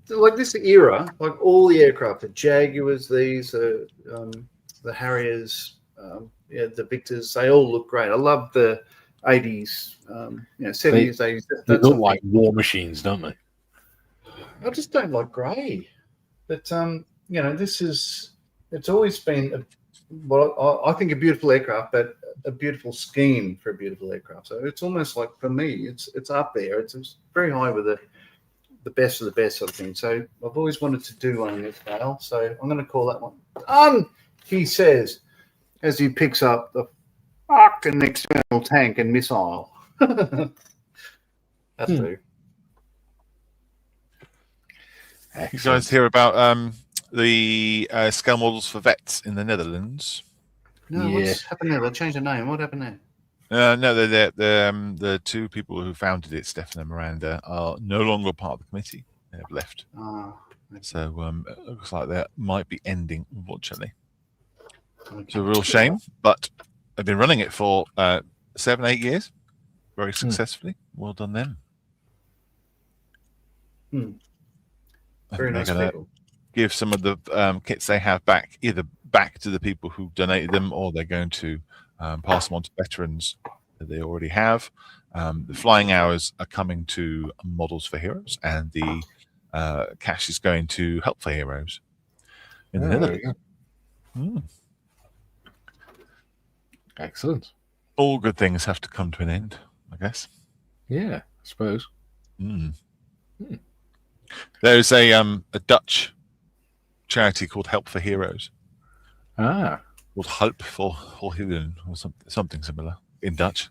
So like this era, like all the aircraft, the Jaguars, the Harriers, the Victors, they all look great. I love the 80s, 70s, 80s. They look like war machines, don't they? I just don't like grey. But, it's always been I think a beautiful aircraft, but a beautiful scheme for a beautiful aircraft. So it's almost like, for me, it's up there. It's very high with the best of the best sort of thing. So I've always wanted to do one in this scale. So I'm going to call that one done, he says, as he picks up the fucking external tank and missile. That's true. You guys hear about the scale models for vets in the Netherlands? No, what's happened there? They changed the name. What happened there? No, the two people who founded it, Stefan and Miranda, are no longer part of the committee. They have left. So it looks like that might be ending, unfortunately. It's a real shame, but I've been running it for 7-8 years, very successfully. Well done them. Very nice people. Give some of the kits they have back, either back to the people who donated them, or they're going to pass them on to veterans that they already have. The flying hours are coming to Models for Heroes, and the cash is going to Help for Heroes in the Oh, there we Netherlands. go. Mm. Excellent. All good things have to come to an end, I guess. Yeah, I suppose. Mm. Hmm. There's a Dutch charity called Help for Heroes, Ah. called Hulp for Heroen, or something similar in Dutch.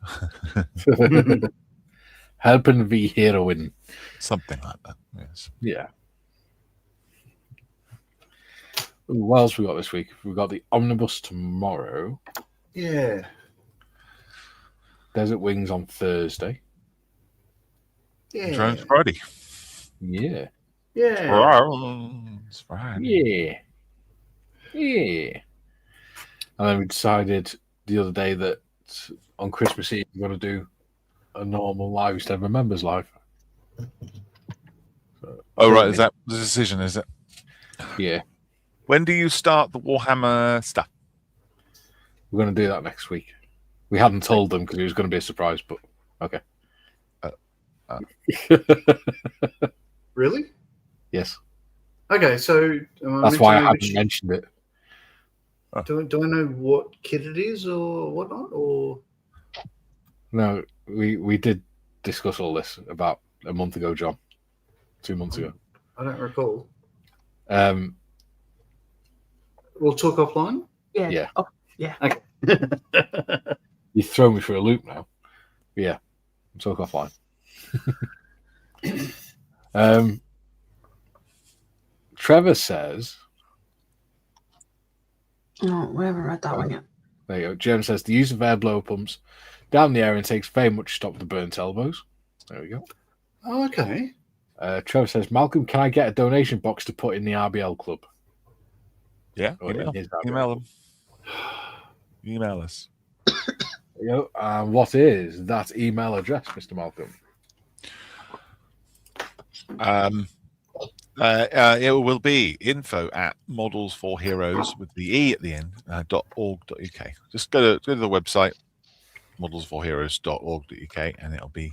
Helpen the heroine. Something like that, yes. Yeah. Ooh, what else we got this week? We've got the Omnibus tomorrow. Yeah. Desert Wings on Thursday. Yeah. Drones Friday. Yeah. Yeah. Drones Friday. Yeah. Yeah. And then we decided the other day that on Christmas Eve we're going to do a normal live instead of a members live. So, Oh, right. Is that the decision, is it? yeah. When do you start the Warhammer stuff? We're going to do that next week. We hadn't told them because it was going to be a surprise, but okay. Really? Yes. Okay, so That's why I haven't mentioned it. Do I know what kit it is or whatnot? Or No, we did discuss all this about a month ago, John. 2 months ago. I don't recall. We'll talk offline? Yeah. Yeah. Oh, yeah. Okay. You throw me for a loop now. Yeah. We'll talk offline. Trevor says... No, we haven't read that one yet. There you go. Jem says, the use of air blower pumps down the air intakes very much stop the burnt elbows. There we go. Oh, okay. Trevor says, Malcolm, can I get a donation box to put in the RBL club? Yeah, email them. Email us. There you go. What is that email address, Mr. Malcolm? It will be info@modelsforheroes with the E at the end .org.uk. Just go to the website modelsforheroes.org.uk and it'll be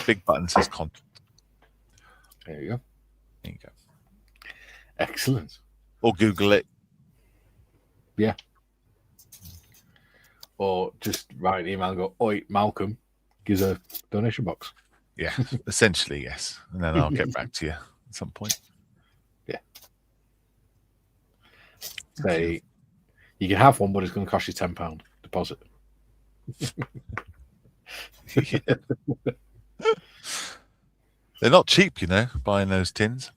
big button says contact. There you go. There you go. Excellent. Or Google it. Yeah. Or just write an email and go, oi, Malcolm, gives a donation box. Yeah, essentially, yes. And then I'll get back to you at some point. Yeah. Say, you can have one, but it's going to cost you £10 deposit. They're not cheap, you know, buying those tins.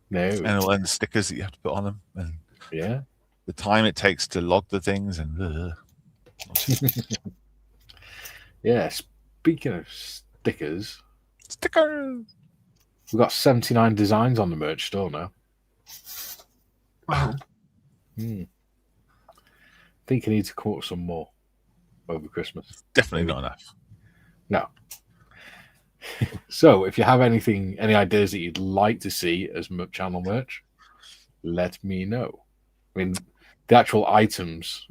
No. And all the stickers that you have to put on them. And yeah. The time it takes to log the things and yeah, speaking of stickers, we've got 79 designs on the merch store now. Wow. I think I need to come up with some more over Christmas. Definitely not enough. No. So if you have any ideas that you'd like to see as channel merch, let me know. I mean, the actual items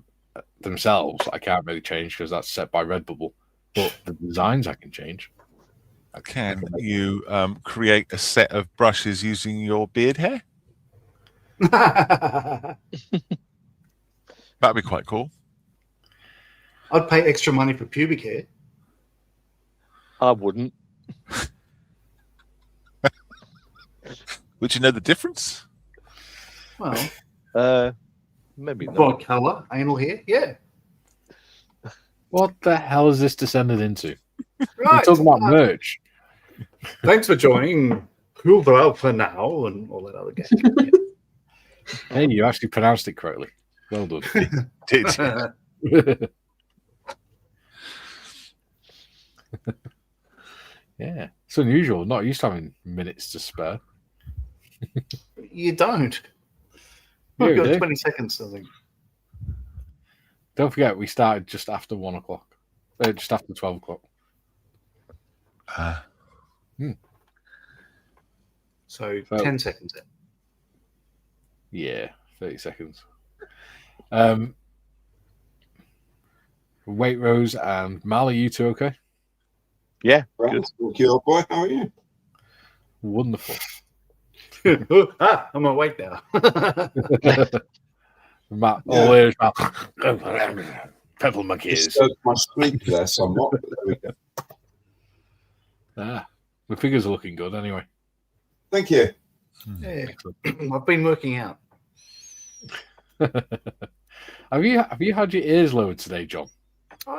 themselves I can't really change because that's set by Redbubble, but the designs I can change. Can you create a set of brushes using your beard hair? That'd be quite cool. I'd pay extra money for pubic hair. I wouldn't. Would you know the difference? Well, maybe not. What colour? Anal hair? Yeah. What the hell is this descended into? Right. We're talking about merch. Thanks for joining. Cool for now and all that other game. Hey, you actually pronounced it correctly. Well done. Did you? Yeah, it's unusual. Not used to having minutes to spare. You don't. Yeah, I've we got do. 20 seconds, I think. Don't forget, we started just after 1 o'clock. Just after 12 o'clock. So 10 seconds in. Yeah, 30 seconds. Wait, Rose and Mal, are you two okay? Yeah, Well, good. thank you, old boy. How are you? Wonderful. I'm awake now. Matt, Yeah. always Matt. Pepper my keys. Disturbed my sleep there somewhat, but there we go. Ah, my figures are looking good anyway. Thank you. Yeah. Excellent. I've been working out. Have you had your ears lowered today, John?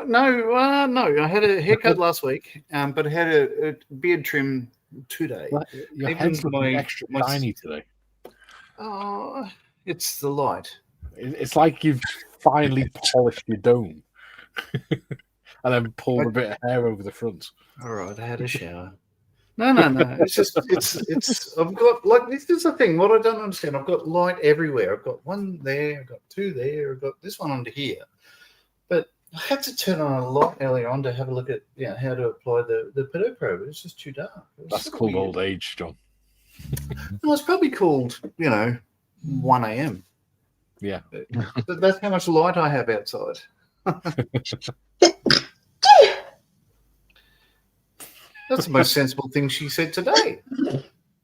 No. I had a haircut last week, but I had a beard trim today. Well, your Even head's looking my- extra my- shiny today. Oh, it's the light. It's like you've finally polished your dome, and then pulled a bit of hair over the front. All right, I had a shower. No. It's just it's. I've got this is the thing. What I don't understand. I've got light everywhere. I've got one there. I've got two there. I've got this one under here. But I had to turn on a light earlier on to have a look at how to apply the pedo probe. It's just too dark. That's called old age, John. Well, it's probably called 1 a.m. Yeah. But that's how much light I have outside. That's the most sensible thing she said today.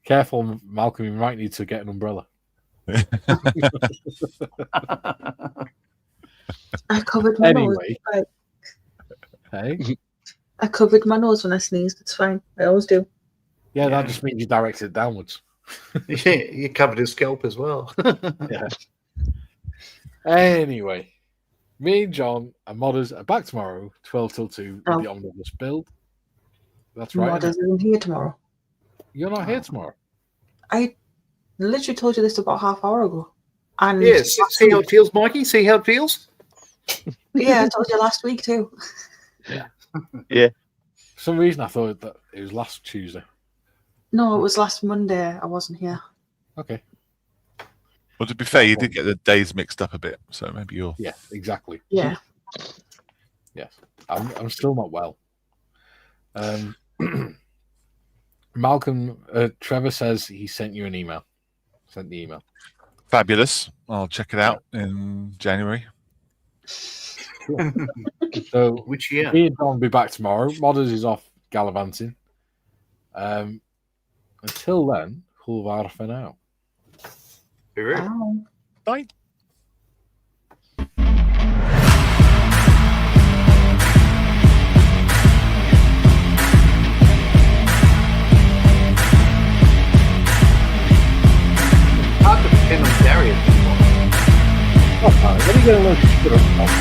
Careful, Malcolm. You might need to get an umbrella. I covered my nose. Anyway. Right. Hey. I covered my nose when I sneezed. It's fine. I always do. Yeah, that just means you directed it downwards. Yeah, you covered his scalp as well. Yeah. Anyway, me, John, and Modders are back tomorrow, 12 till 2, with the omnibus build. That's right. Modders isn't here tomorrow. You're not here tomorrow. I literally told you this about half hour ago. And Yes, see how it feels, Mikey? See how it feels? yeah, I told you last week too. Yeah. For some reason, I thought that it was last Tuesday. No, it was last Monday. I wasn't here. Okay. Well, to be fair, you did get the days mixed up a bit, so maybe you're. Yeah, exactly. Yeah. Yes. I'm still not well. Malcolm, Trevor says he sent you an email. Sent the email. Fabulous. I'll check it out in January. So, Which year? me and Don will be back tomorrow. Modders is off gallivanting. Until then, Hulvar for now. Correct. Wow. Bye.